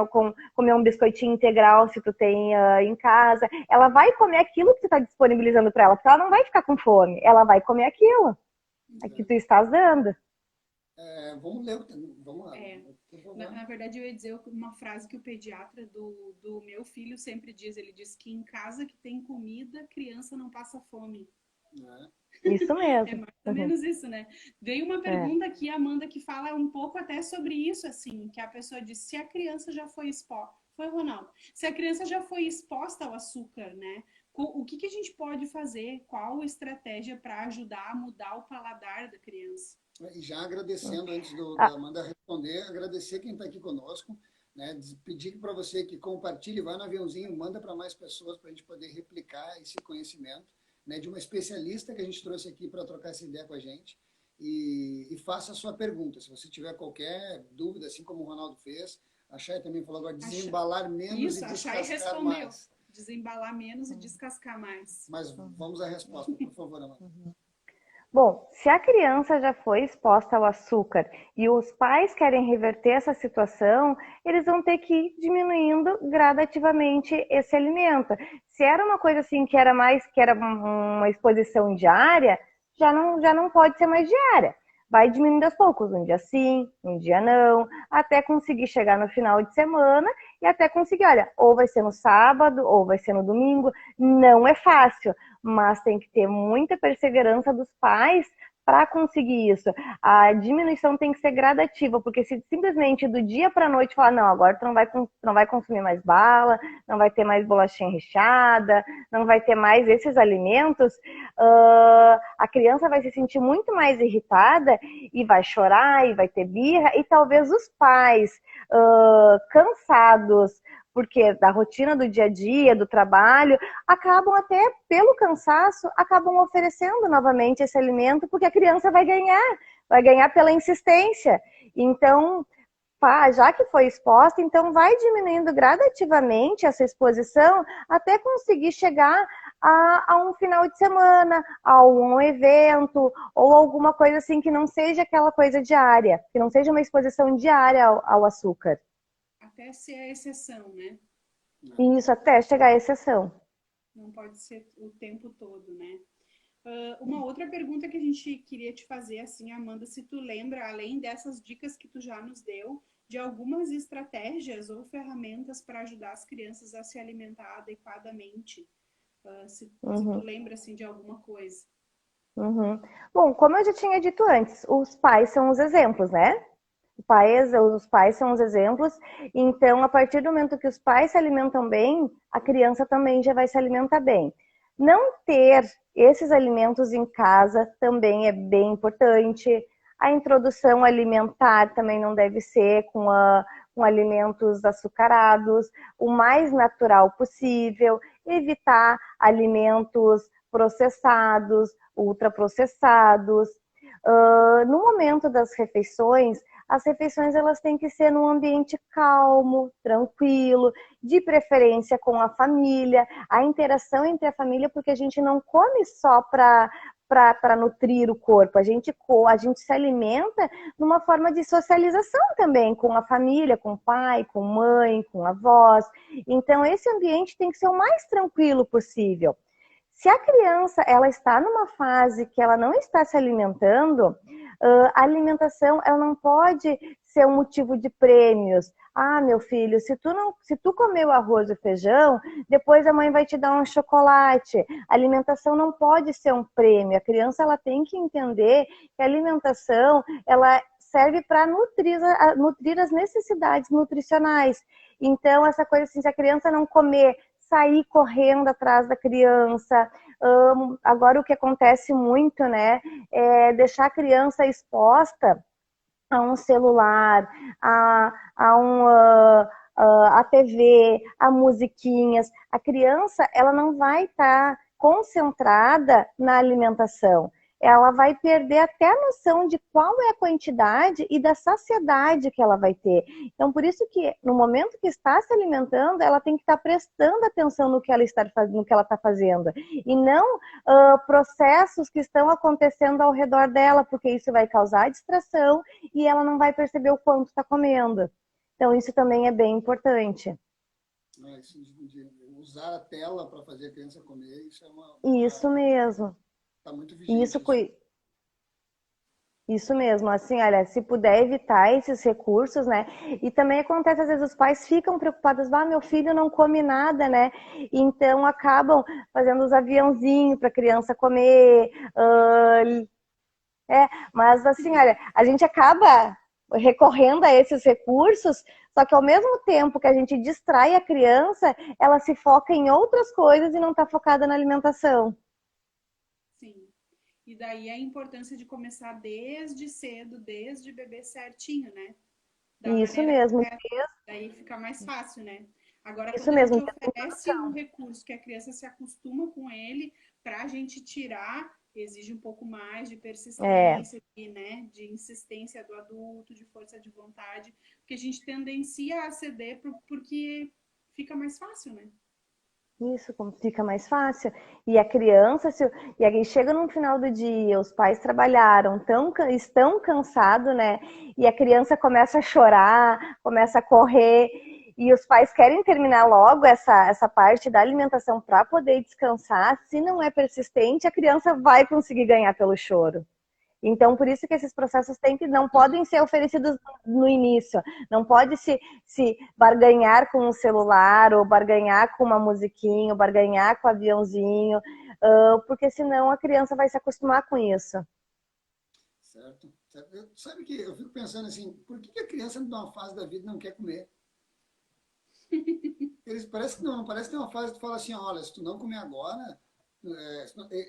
um biscoitinho integral se tu tem em casa. Ela vai comer aquilo que tu está disponibilizando para ela, porque ela não vai ficar com fome. Ela vai comer aquilo que tu estás dando. Vamos ler, vamos lá. Na verdade, eu ia dizer uma frase que o pediatra do meu filho sempre diz. Ele diz que em casa que tem comida, criança não passa fome. Isso mesmo. É mais ou menos isso, né? Veio uma pergunta aqui, Amanda, que fala um pouco até sobre isso, assim, que a pessoa diz, se a criança já foi exposta, foi Ronaldo, se a criança já foi exposta ao açúcar, né? O que a gente pode fazer? Qual estratégia para ajudar a mudar o paladar da criança? E já agradecendo, antes da Amanda responder, agradecer quem está aqui conosco, né? Pedir para você que compartilhe, vá no aviãozinho, manda para mais pessoas para a gente poder replicar esse conhecimento, né, de uma especialista que a gente trouxe aqui para trocar essa ideia com a gente. E faça a sua pergunta. Se você tiver qualquer dúvida, assim como o Ronaldo fez, a Chay também falou agora, desembalar menos Isso, e a Chay descascar respondeu. mais. Desembalar menos e descascar mais. Mas vamos à resposta, por favor, Amanda. Bom, se a criança já foi exposta ao açúcar e os pais querem reverter essa situação, eles vão ter que ir diminuindo gradativamente esse alimento. Se era uma coisa assim que era uma exposição diária, já não pode ser mais diária. Vai diminuindo aos poucos, um dia sim, um dia não, até conseguir chegar no final de semana e até conseguir, olha, ou vai ser no sábado, ou vai ser no domingo. Não é fácil, mas tem que ter muita perseverança dos pais para conseguir isso. A diminuição tem que ser gradativa, porque se simplesmente do dia para a noite falar, não, agora tu não vai consumir mais bala, não vai ter mais bolachinha recheada, não vai ter mais esses alimentos, a criança vai se sentir muito mais irritada e vai chorar e vai ter birra, e talvez os pais cansados, porque da rotina do dia a dia, do trabalho, acabam até, pelo cansaço, acabam oferecendo novamente esse alimento, porque a criança vai ganhar pela insistência. Então, já que foi exposta, então vai diminuindo gradativamente essa exposição até conseguir chegar a um final de semana, a um evento, ou alguma coisa assim que não seja aquela coisa diária, que não seja uma exposição diária ao açúcar. Até ser a exceção, né? Isso, até chegar à exceção. Não pode ser o tempo todo, né? Uma outra pergunta que a gente queria te fazer, assim, Amanda, se tu lembra, além dessas dicas que tu já nos deu, de algumas estratégias ou ferramentas para ajudar as crianças a se alimentar adequadamente. Se tu lembra, assim, de alguma coisa. Bom, como eu já tinha dito antes, os pais são os exemplos, né? Os pais são os exemplos, então a partir do momento que os pais se alimentam bem, a criança também já vai se alimentar bem. Não ter esses alimentos em casa também é bem importante. A introdução alimentar também não deve ser com alimentos açucarados, o mais natural possível, evitar alimentos processados, ultraprocessados. No momento das refeições, as refeições elas têm que ser num ambiente calmo, tranquilo, de preferência com a família, a interação entre a família, porque a gente não come só para nutrir o corpo, a gente se alimenta numa forma de socialização também com a família, com o pai, com mãe, com avós. Então esse ambiente tem que ser o mais tranquilo possível. Se a criança ela está numa fase que ela não está se alimentando, a alimentação ela não pode ser um motivo de prêmios. Ah, meu filho, se tu comeu arroz e feijão, depois a mãe vai te dar um chocolate. A alimentação não pode ser um prêmio. A criança ela tem que entender que a alimentação ela serve para nutrir as necessidades nutricionais. Então, essa coisa assim, se a criança não comer, sair correndo atrás da criança. Agora o que acontece muito, né, é deixar a criança exposta a um celular, a TV, a musiquinhas. A criança, ela não vai estar concentrada na alimentação. Ela vai perder até a noção de qual é a quantidade e da saciedade que ela vai ter. Então, por isso que no momento que está se alimentando, ela tem que estar prestando atenção no que ela está fazendo. E não processos que estão acontecendo ao redor dela, porque isso vai causar distração e ela não vai perceber o quanto está comendo. Então, isso também é bem importante. Isso de usar a tela para fazer a criança comer, isso é Isso mesmo. Está muito vigente. Isso mesmo, assim, olha, se puder evitar esses recursos, né? E também acontece, às vezes, os pais ficam preocupados, meu filho não come nada, né? Então acabam fazendo os aviãozinhos para a criança comer. Mas assim, olha, a gente acaba recorrendo a esses recursos, só que ao mesmo tempo que a gente distrai a criança, ela se foca em outras coisas e não está focada na alimentação. Sim. E daí a importância de começar desde cedo, desde bebê certinho, né? Da Isso maneira mesmo, correta, daí fica mais fácil, né? Agora, isso quando a gente mesmo. oferece um recurso que a criança se acostuma com ele, para a gente tirar, exige um pouco mais de É, persistência, né? De insistência do adulto, de força de vontade, porque a gente tendencia a ceder porque fica mais fácil, né? isso, como fica mais fácil. E a criança, e aí chega no final do dia, os pais trabalharam, estão cansados, né? E a criança começa a chorar, começa a correr, e os pais querem terminar logo essa parte da alimentação para poder descansar. Se não é persistente, a criança vai conseguir ganhar pelo choro. Então, por isso que esses processos não podem ser oferecidos no início. Não pode se barganhar com um celular, ou barganhar com uma musiquinha, ou barganhar com um aviãozinho, porque senão a criança vai se acostumar com isso. Certo? Sabe que eu fico pensando assim, por que a criança, numa fase da vida, não quer comer? Eles parece que não, parece que tem uma fase que tu fala assim, olha, se tu não comer agora,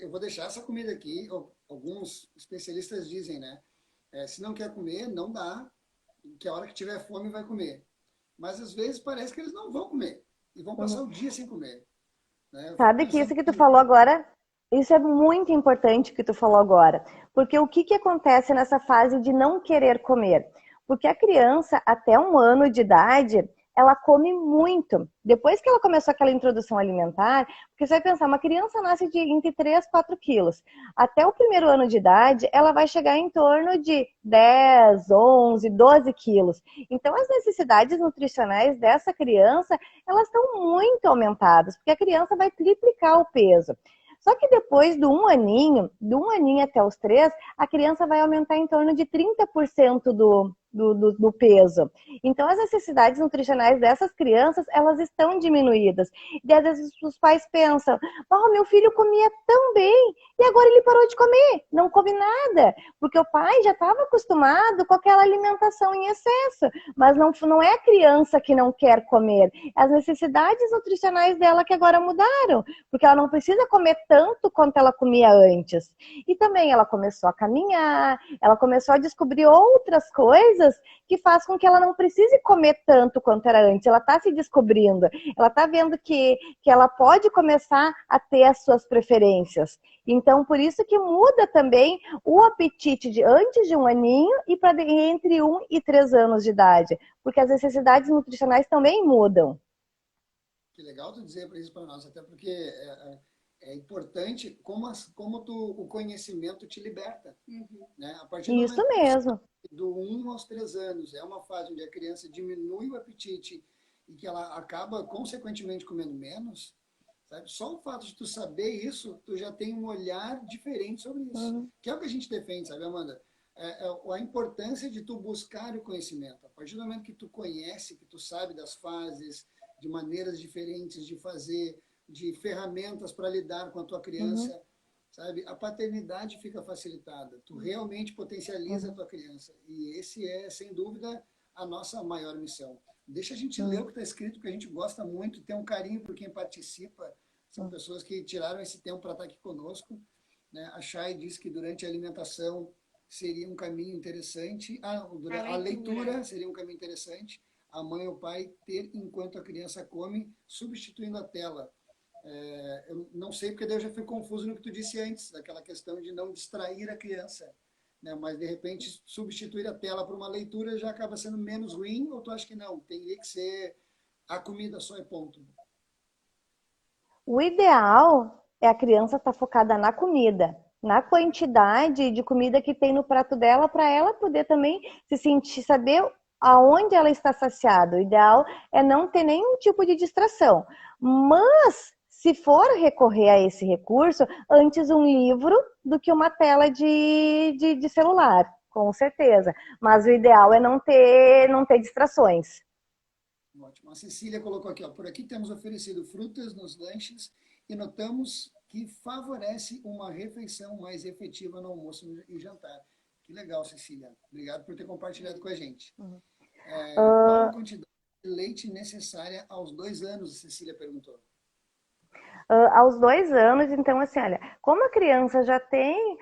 eu vou deixar essa comida aqui. Alguns especialistas dizem, né? Se não quer comer, não dá, que a hora que tiver fome vai comer. Mas às vezes parece que eles não vão comer e vão passar Uhum. o dia sem comer. Né? Eu fico Sabe que pensando isso que tu que falou agora, isso é muito importante que tu falou agora. Porque o que acontece nessa fase de não querer comer? Porque a criança, até 1 ano de idade, ela come muito. Depois que ela começou aquela introdução alimentar, porque você vai pensar, uma criança nasce de entre 3 e 4 quilos. Até o 1º ano de idade, ela vai chegar em torno de 10, 11, 12 quilos. Então, as necessidades nutricionais dessa criança, elas estão muito aumentadas, porque a criança vai triplicar o peso. Só que depois do um aninho até os 3, a criança vai aumentar em torno de 30% do peso. Então, as necessidades nutricionais dessas crianças, elas estão diminuídas. E às vezes os pais pensam, oh, meu filho comia tão bem, e agora ele parou de comer, não come nada, porque o pai já estava acostumado com aquela alimentação em excesso, mas não é a criança que não quer comer, as necessidades nutricionais dela que agora mudaram, porque ela não precisa comer tanto quanto ela comia antes. E também ela começou a caminhar, ela começou a descobrir outras coisas que faz com que ela não precise comer tanto quanto era antes. Ela está se descobrindo, ela está vendo que ela pode começar a ter as suas preferências. Então, por isso que muda também o apetite antes de 1 aninho e entre 1 e 3 anos de idade, porque as necessidades nutricionais também mudam. Que legal tu dizer isso para nós, até porque é importante como o conhecimento te liberta. Né? A partir do Isso momento que tu sabe mesmo. do 1 aos 3 anos é uma fase onde a criança diminui o apetite e que ela acaba, consequentemente, comendo menos, sabe? Só o fato de tu saber isso, tu já tem um olhar diferente sobre isso. Uhum. Que é o que a gente defende, sabe, Amanda? A importância de tu buscar o conhecimento. A partir do momento que tu conhece, que tu sabe das fases, de maneiras diferentes de fazer, de ferramentas para lidar com a tua Uhum. criança, sabe? A paternidade fica facilitada. Tu realmente potencializa a Uhum. tua criança. E esse é, sem dúvida, a nossa maior missão. Deixa a gente ler o Uhum. que está escrito, porque a gente gosta muito, tem um carinho por quem participa. São pessoas que tiraram esse tempo para estar aqui conosco. Né? A Chay disse que durante a alimentação seria um caminho interessante. A leitura seria um caminho interessante. A mãe ou o pai ter enquanto a criança come, substituindo a tela. Eu não sei porque daí eu já fui confuso no que tu disse antes, daquela questão de não distrair a criança. Né? Mas, de repente, substituir a tela por uma leitura já acaba sendo menos ruim, ou tu acha que não? Teria que ser a comida só e ponto. O ideal é a criança estar focada na comida, na quantidade de comida que tem no prato dela, para ela poder também se sentir, saber aonde ela está saciada. O ideal é não ter nenhum tipo de distração. Mas, se for recorrer a esse recurso, antes um livro do que uma tela de celular, com certeza. Mas o ideal é não ter distrações. Ótimo. A Cecília colocou aqui, ó, por aqui temos oferecido frutas nos lanches e notamos que favorece uma refeição mais efetiva no almoço e jantar. Que legal, Cecília. Obrigado por ter compartilhado com a gente. Qual a quantidade de leite necessária aos 2 anos? A Cecília perguntou. aos 2 anos. Então, assim, olha, como a criança já tem,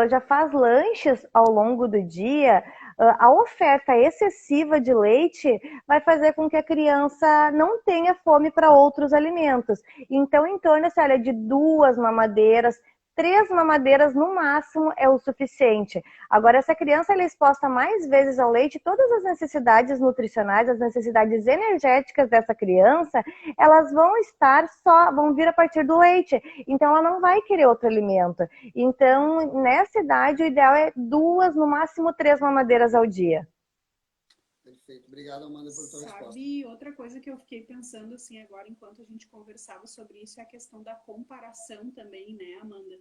já faz lanches ao longo do dia, a oferta excessiva de leite vai fazer com que a criança não tenha fome para outros alimentos. Então, em torno, assim, olha, de 2 mamadeiras, 3 mamadeiras no máximo é o suficiente. Agora, essa criança ela é exposta mais vezes ao leite, todas as necessidades nutricionais, as necessidades energéticas dessa criança, elas vão vir a partir do leite. Então, ela não vai querer outro alimento. Então, nessa idade, o ideal é 2, no máximo 3 mamadeiras ao dia. Perfeito. Obrigado, Amanda, por tua resposta. Sabe, outra coisa que eu fiquei pensando assim agora, enquanto a gente conversava sobre isso, é a questão da comparação também, né, Amanda?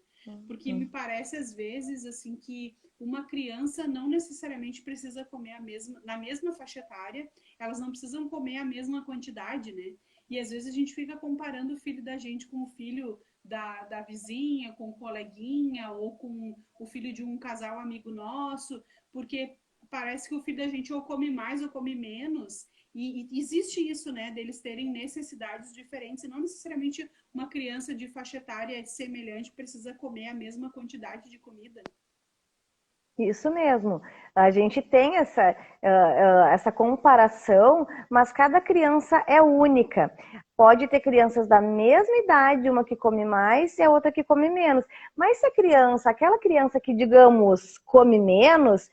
Porque me parece às vezes assim que uma criança não necessariamente precisa comer na mesma faixa etária, elas não precisam comer a mesma quantidade, né? E às vezes a gente fica comparando o filho da gente com o filho da vizinha, com o coleguinha, ou com o filho de um casal amigo nosso, porque parece que o filho da gente ou come mais ou come menos, e existe isso, né, deles terem necessidades diferentes, e não necessariamente uma criança de faixa etária semelhante precisa comer a mesma quantidade de comida. Isso mesmo. A gente tem essa comparação, mas cada criança é única. Pode ter crianças da mesma idade, uma que come mais e a outra que come menos. Mas se a criança, aquela criança que, digamos, come menos,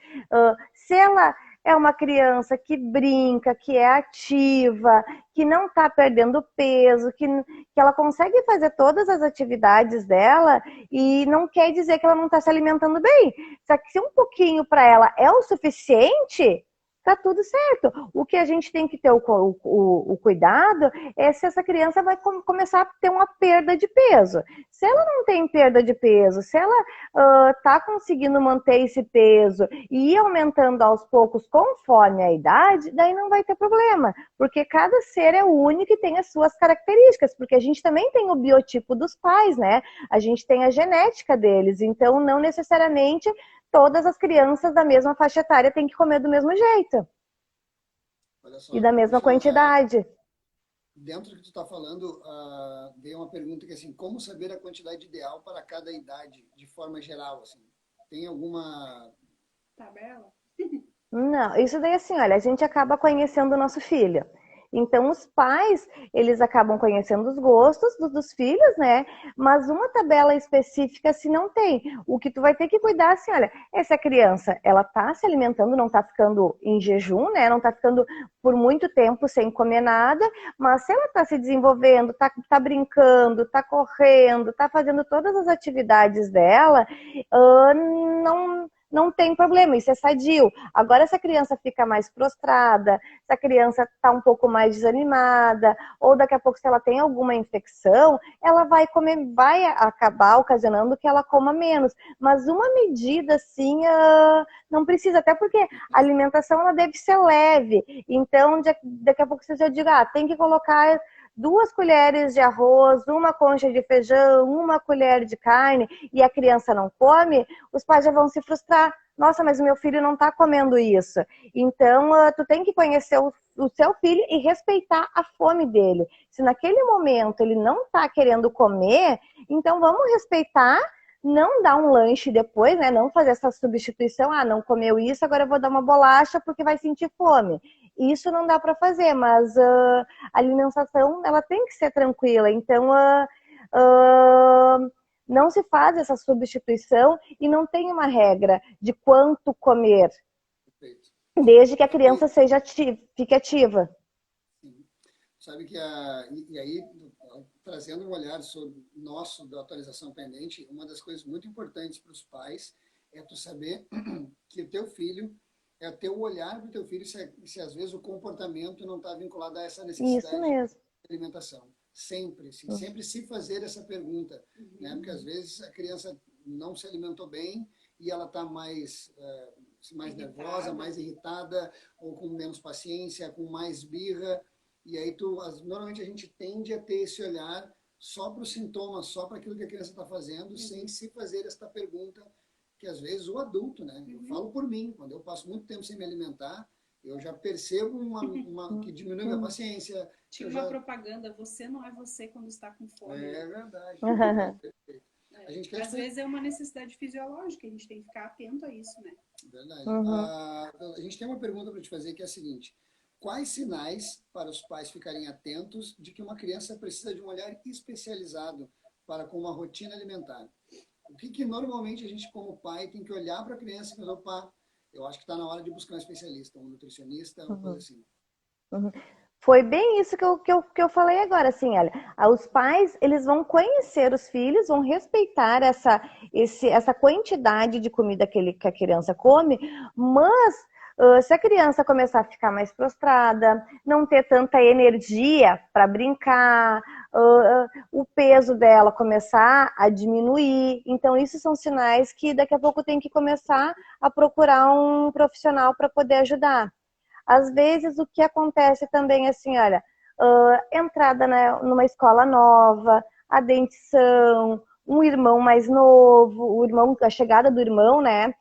se ela é uma criança que brinca, que é ativa, que não está perdendo peso, que ela consegue fazer todas as atividades dela, e não quer dizer que ela não está se alimentando bem. Só que se um pouquinho para ela é o suficiente, tá tudo certo. O que a gente tem que ter o cuidado é se essa criança vai começar a ter uma perda de peso. Se ela não tem perda de peso, se ela tá conseguindo manter esse peso e ir aumentando aos poucos conforme a idade, daí não vai ter problema, porque cada ser é único e tem as suas características, porque a gente também tem o biotipo dos pais, né? A gente tem a genética deles, então não necessariamente todas as crianças da mesma faixa etária têm que comer do mesmo jeito. Olha só, E da mesma quantidade. dentro do que tu está falando, veio uma pergunta que assim, como saber a quantidade ideal para cada idade, de forma geral, assim? Tem alguma Tabela? Não, isso daí assim, olha, a gente acaba conhecendo o nosso filho. Então, os pais, eles acabam conhecendo os gostos dos filhos, né? Mas uma tabela específica, se não tem. O que tu vai ter que cuidar, assim, olha, essa criança, ela tá se alimentando, não tá ficando em jejum, né? Não tá ficando por muito tempo sem comer nada, mas se ela tá se desenvolvendo, tá brincando, tá correndo, tá fazendo todas as atividades dela, não tem problema, isso é sadio. Agora, se a criança fica mais prostrada, se a criança está um pouco mais desanimada, ou daqui a pouco, se ela tem alguma infecção, ela vai acabar ocasionando que ela coma menos. Mas uma medida assim, não precisa, até porque a alimentação ela deve ser leve. Então, daqui a pouco você já diga, tem que colocar 2 colheres de arroz, uma concha de feijão, uma colher de carne, e a criança não come, os pais já vão se frustrar. Nossa, mas o meu filho não está comendo isso. Então, tu tem que conhecer o seu filho e respeitar a fome dele. Se naquele momento ele não está querendo comer, então vamos respeitar, não dar um lanche depois, né? Não fazer essa substituição, não comeu isso, agora eu vou dar uma bolacha porque vai sentir fome. Isso não dá para fazer, mas a alimentação ela tem que ser tranquila. Então, não se faz essa substituição e não tem uma regra de quanto comer, Perfeito. desde que a criança fique ativa. Sim. Sabe que e aí, trazendo um olhar sobre nosso da atualização pendente, uma das coisas muito importantes para os pais é tu saber que o teu filho é ter o olhar para o teu filho se às vezes o comportamento não está vinculado a essa necessidade Isso mesmo. de alimentação. Sempre, sim, sempre se fazer essa pergunta, né? Porque às vezes a criança não se alimentou bem e ela está mais nervosa, mais irritada, ou com menos paciência, com mais birra, e aí normalmente a gente tende a ter esse olhar só para os sintomas, só para aquilo que a criança está fazendo, sem se fazer esta pergunta que às vezes o adulto, né? Eu falo por mim, quando eu passo muito tempo sem me alimentar, Eu já percebo que diminui minha paciência. Tinha uma propaganda, você não é você quando está com fome. É verdade. Perfeito. A gente Às vezes é uma necessidade fisiológica, a gente tem que ficar atento a isso, né? Verdade. A gente tem uma pergunta para te fazer que é a seguinte: quais sinais para os pais ficarem atentos de que uma criança precisa de um olhar especializado para com uma rotina alimentar? O que normalmente a gente, como pai, tem que olhar para a criança e falar, opa, eu acho que está na hora de buscar um especialista, um nutricionista, uma coisa assim. Foi bem isso que eu falei agora, assim, olha, os pais, eles vão conhecer os filhos, vão respeitar essa quantidade de comida que a criança come, mas se a criança começar a ficar mais prostrada, não ter tanta energia para brincar, o peso dela começar a diminuir, então isso são sinais que daqui a pouco tem que começar a procurar um profissional para poder ajudar. Às vezes, o que acontece também, assim, olha, entrada numa escola nova, a dentição, um irmão mais novo, a chegada do irmão, né?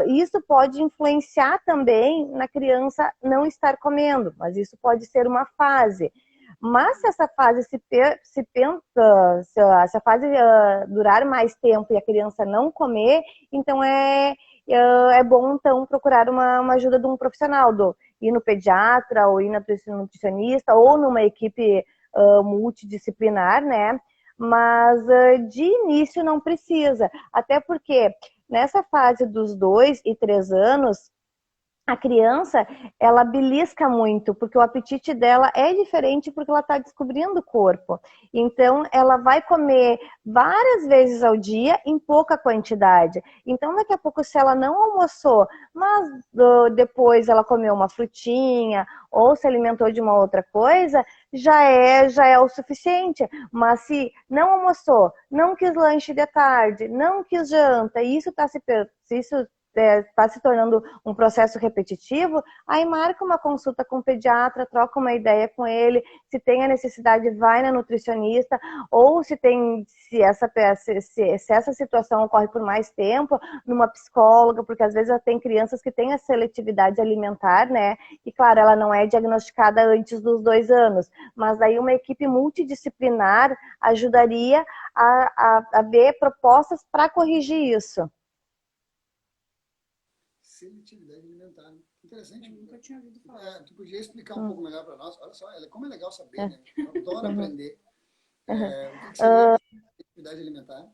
Isso pode influenciar também na criança não estar comendo, mas isso pode ser uma fase. Mas se essa fase se a fase durar mais tempo e a criança não comer, então é bom então procurar uma ajuda de um profissional, ir no pediatra, ou ir na nutricionista, ou numa equipe multidisciplinar, né? Mas de início não precisa, até porque nessa fase dos 2 e 3 anos, a criança, ela belisca muito, porque o apetite dela é diferente porque ela está descobrindo o corpo. Então, ela vai comer várias vezes ao dia em pouca quantidade. Então, daqui a pouco, se ela não almoçou, mas depois ela comeu uma frutinha ou se alimentou de uma outra coisa, já é o suficiente. Mas se não almoçou, não quis lanche de tarde, não quis janta, e isso está se tornando um processo repetitivo, aí marca uma consulta com o pediatra, troca uma ideia com ele, se tem a necessidade, vai na nutricionista, ou se essa situação ocorre por mais tempo, numa psicóloga, porque às vezes tem crianças que têm a seletividade alimentar, né? E claro, ela não é diagnosticada antes dos 2 anos, mas daí uma equipe multidisciplinar ajudaria a ver propostas para corrigir isso. Seletividade alimentar. Interessante. Eu nunca tinha ouvido falar. Tu podia explicar um pouco melhor para nós? Olha só, como é legal saber, né? Eu adoro aprender. O que seria seletividade alimentar?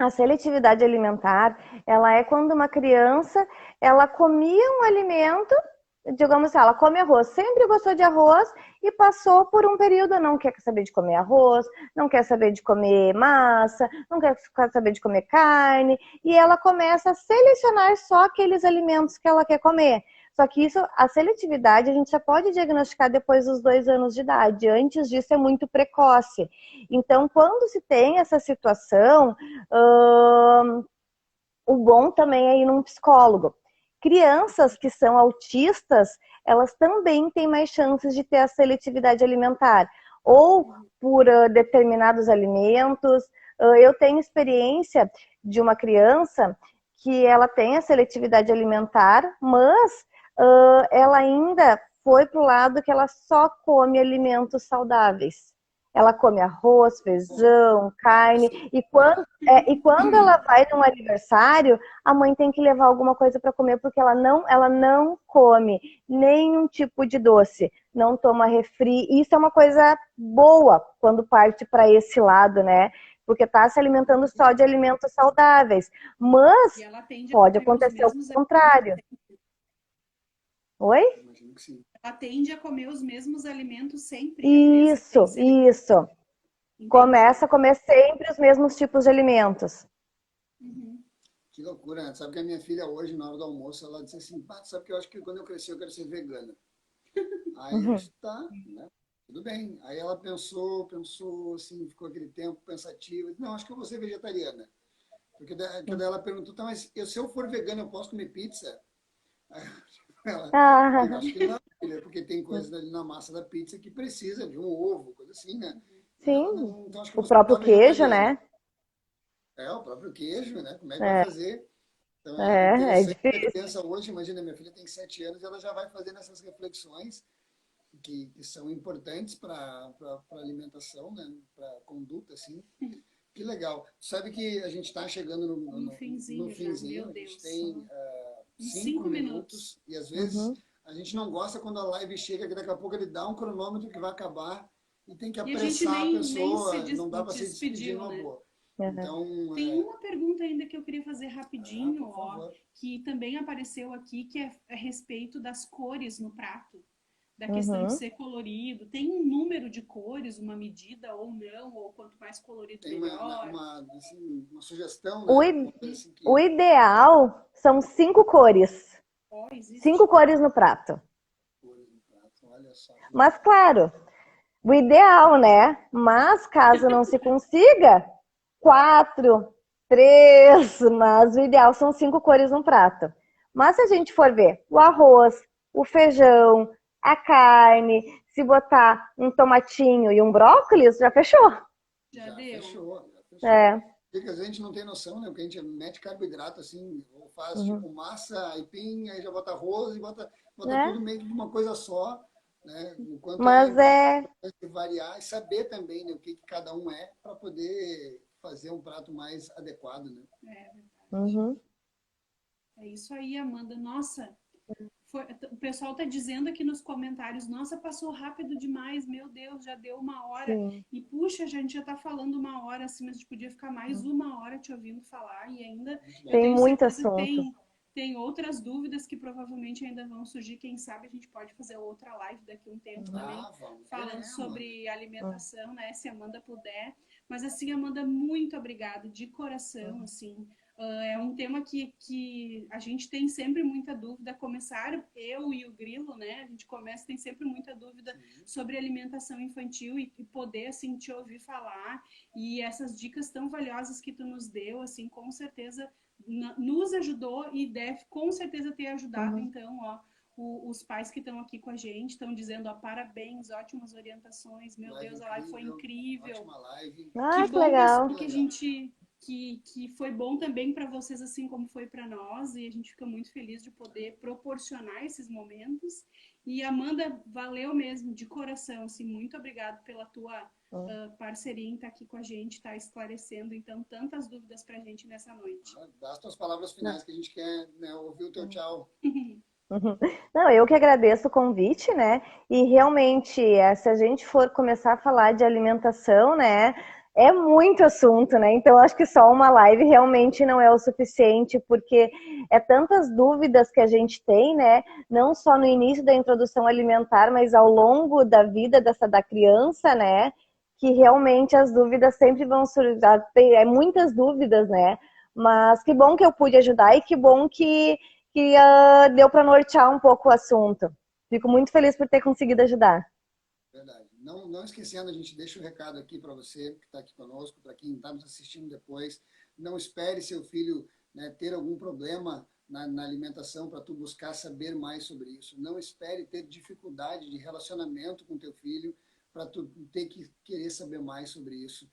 A seletividade alimentar, ela é quando uma criança, ela comia um alimento, digamos assim, ela come arroz, sempre gostou de arroz e passou por um período, não quer saber de comer arroz, não quer saber de comer massa, não quer saber de comer carne, e ela começa a selecionar só aqueles alimentos que ela quer comer. Só que a seletividade, a gente já pode diagnosticar depois dos 2 anos de idade. Antes disso é muito precoce. Então, quando se tem essa situação, o bom também é ir num psicólogo. Crianças que são autistas, elas também têm mais chances de ter a seletividade alimentar. Ou por determinados alimentos. Eu tenho experiência de uma criança que ela tem a seletividade alimentar, mas ela ainda foi para o lado que ela só come alimentos saudáveis. Ela come arroz, feijão, carne, e quando ela vai num aniversário, a mãe tem que levar alguma coisa para comer, porque ela não come nenhum tipo de doce, não toma refri. Isso é uma coisa boa quando parte para esse lado, né? Porque está se alimentando só de alimentos saudáveis. Mas pode acontecer o contrário. Oi? Imagino que sim. Ela tende a comer os mesmos alimentos sempre. Isso. Começa a comer sempre os mesmos tipos de alimentos. Que loucura, né? Sabe que a minha filha hoje, na hora do almoço, ela disse assim, sabe que eu acho que quando eu crescer eu quero ser vegana. Aí eu disse, tá, né? Tudo bem. Aí ela pensou assim, ficou aquele tempo pensativo. Não, acho que eu vou ser vegetariana. Porque daí ela perguntou, tá, mas se eu for vegana eu posso comer pizza? Aí eu acho que não, filha, porque tem coisas ali na massa da pizza que precisa de um ovo, coisa assim, né? Sim, Então, acho que o próprio queijo, né? O próprio queijo, né? Como é que vai fazer? Então é É interessante que a difícil. criança hoje, imagina, minha filha tem 7 anos, ela já vai fazendo essas reflexões que são importantes para a alimentação, né? Para a conduta, assim. Que legal. Sabe que a gente está chegando No no finzinho já, finzinho, meu a gente Deus. tem Em 5 5 minutos. minutos e às vezes Uhum. a gente não gosta quando a live chega, que daqui a pouco ele dá um cronômetro que vai acabar e tem que E a gente apressar a nem se pessoa, não dá para se despedir despediu, numa né? boa. Uhum. Então, Tem uma pergunta ainda que eu queria fazer rapidinho, por ó, favor. que também apareceu aqui, que é a respeito das cores no prato, da questão de Uhum. ser colorido. Tem um número de cores, uma medida ou não, ou quanto mais colorido Tem melhor? assim, uma sugestão, O, né? i- Uma coisa assim o que ideal são 5 cores. Ó, existe. 5 cores no prato. olha só que Mas, legal. claro, o ideal, né? Mas, caso não se consiga, 4, 3, mas o ideal são 5 cores no prato. Mas se a gente for ver o arroz, o feijão, a carne, se botar um tomatinho e um brócolis, já fechou. Já deu? Já fechou. É. Porque às vezes a gente não tem noção, né? Porque a gente mete carboidrato assim, ou faz Uhum. tipo massa, aipim, aí já bota arroz e bota Né? tudo meio que de uma coisa só, né? O quanto é Mas é. importante variar e saber também, né, o que cada um é para poder fazer um prato mais adequado, né? É verdade. Uhum. É isso aí, Amanda. Nossa, o pessoal tá dizendo aqui nos comentários, nossa, passou rápido demais, meu Deus, já deu 1 hora. Sim. E puxa, a gente já tá falando 1 hora, assim, mas a gente podia ficar mais 1 hora te ouvindo falar e ainda Muito eu bom. Tem tenho muito certeza que assunto. tem outras dúvidas que provavelmente ainda vão surgir. Quem sabe a gente pode fazer outra live daqui a um tempo também, Vamos. falando Amanda. sobre alimentação, né? Se a Amanda puder. Mas assim, Amanda, muito obrigada, de coração, assim. É um tema que a gente tem sempre muita dúvida. Começar, eu e o Grilo, né? A gente tem sempre muita dúvida sobre alimentação infantil e poder, assim, te ouvir falar. E essas dicas tão valiosas que tu nos deu, assim, com certeza nos ajudou e deve com certeza ter ajudado. Uhum. Então, ó, os pais que estão aqui com a gente estão dizendo, ó, parabéns, ótimas orientações. Meu Live Deus, a live foi incrível. ótima live. Que Ah, que bom, pessoal, legal. que a gente que foi bom também para vocês, assim como foi para nós, e a gente fica muito feliz de poder proporcionar esses momentos. E Amanda, valeu mesmo, de coração, assim, muito obrigado pela tua parceria em estar aqui com a gente, estar esclarecendo, então, tantas dúvidas para a gente nessa noite. Dá as tuas palavras finais que a gente quer, né, ouvir o teu tchau. Uhum. Não, eu que agradeço o convite, né? E realmente, se a gente for começar a falar de alimentação, né? É muito assunto, né? Então, acho que só uma live realmente não é o suficiente, porque é tantas dúvidas que a gente tem, né? Não só no início da introdução alimentar, mas ao longo da vida da criança, né? Que realmente as dúvidas sempre vão surgir, muitas dúvidas, né? Mas que bom que eu pude ajudar e que bom que deu para nortear um pouco o assunto. Fico muito feliz por ter conseguido ajudar. Verdade. Não esquecendo, a gente deixa o recado aqui para você que está aqui conosco, para quem está nos assistindo depois. Não espere seu filho, né, ter algum problema na alimentação para tu buscar saber mais sobre isso. Não espere ter dificuldade de relacionamento com teu filho para tu ter que querer saber mais sobre isso.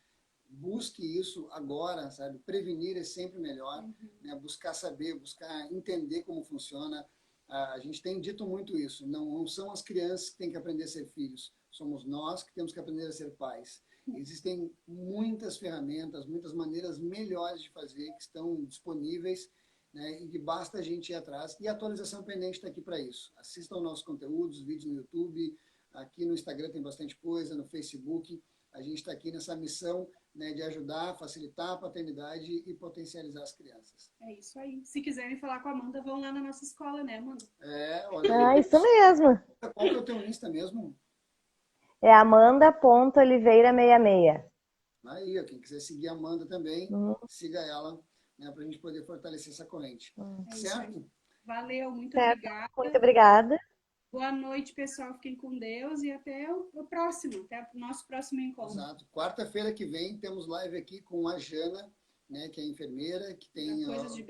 Busque isso agora, sabe? Prevenir é sempre melhor, né? Buscar saber, buscar entender como funciona. A gente tem dito muito isso. Não são as crianças que têm que aprender a ser filhos, somos nós que temos que aprender a ser pais. Existem muitas ferramentas, muitas maneiras melhores de fazer que estão disponíveis, né? E que basta a gente ir atrás. E a atualização pendente está aqui para isso. Assistam nossos conteúdos, vídeos no YouTube, aqui no Instagram tem bastante coisa, no Facebook. A gente está aqui nessa missão, né, de ajudar, facilitar a paternidade e potencializar as crianças. É isso aí. Se quiserem falar com a Amanda, vão lá na nossa escola, né, Amanda? Olha Ah, aí. isso mesmo. Qual que é o teu Insta mesmo? É amanda.oliveira66. Aí, ó, quem quiser seguir a Amanda também, Uhum. siga ela, né, para a gente poder fortalecer essa corrente. É isso aí. Certo? Valeu, muito Certo. obrigada. Muito obrigada. Boa noite, pessoal. Fiquem com Deus e até o próximo, até o nosso próximo encontro. Exato. Quarta-feira que vem temos live aqui com a Jana, né, que é enfermeira, que tem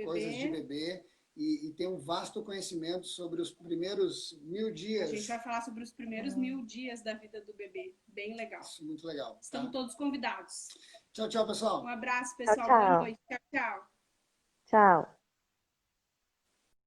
coisas de bebê e tem um vasto conhecimento sobre os primeiros 1000 dias. A gente vai falar sobre os primeiros 1000 dias da vida do bebê. Bem legal. Isso, muito legal. Estão todos convidados. Tchau, tchau, pessoal. Um abraço, pessoal. Tchau, tchau. Boa noite. Tchau, tchau. Tchau.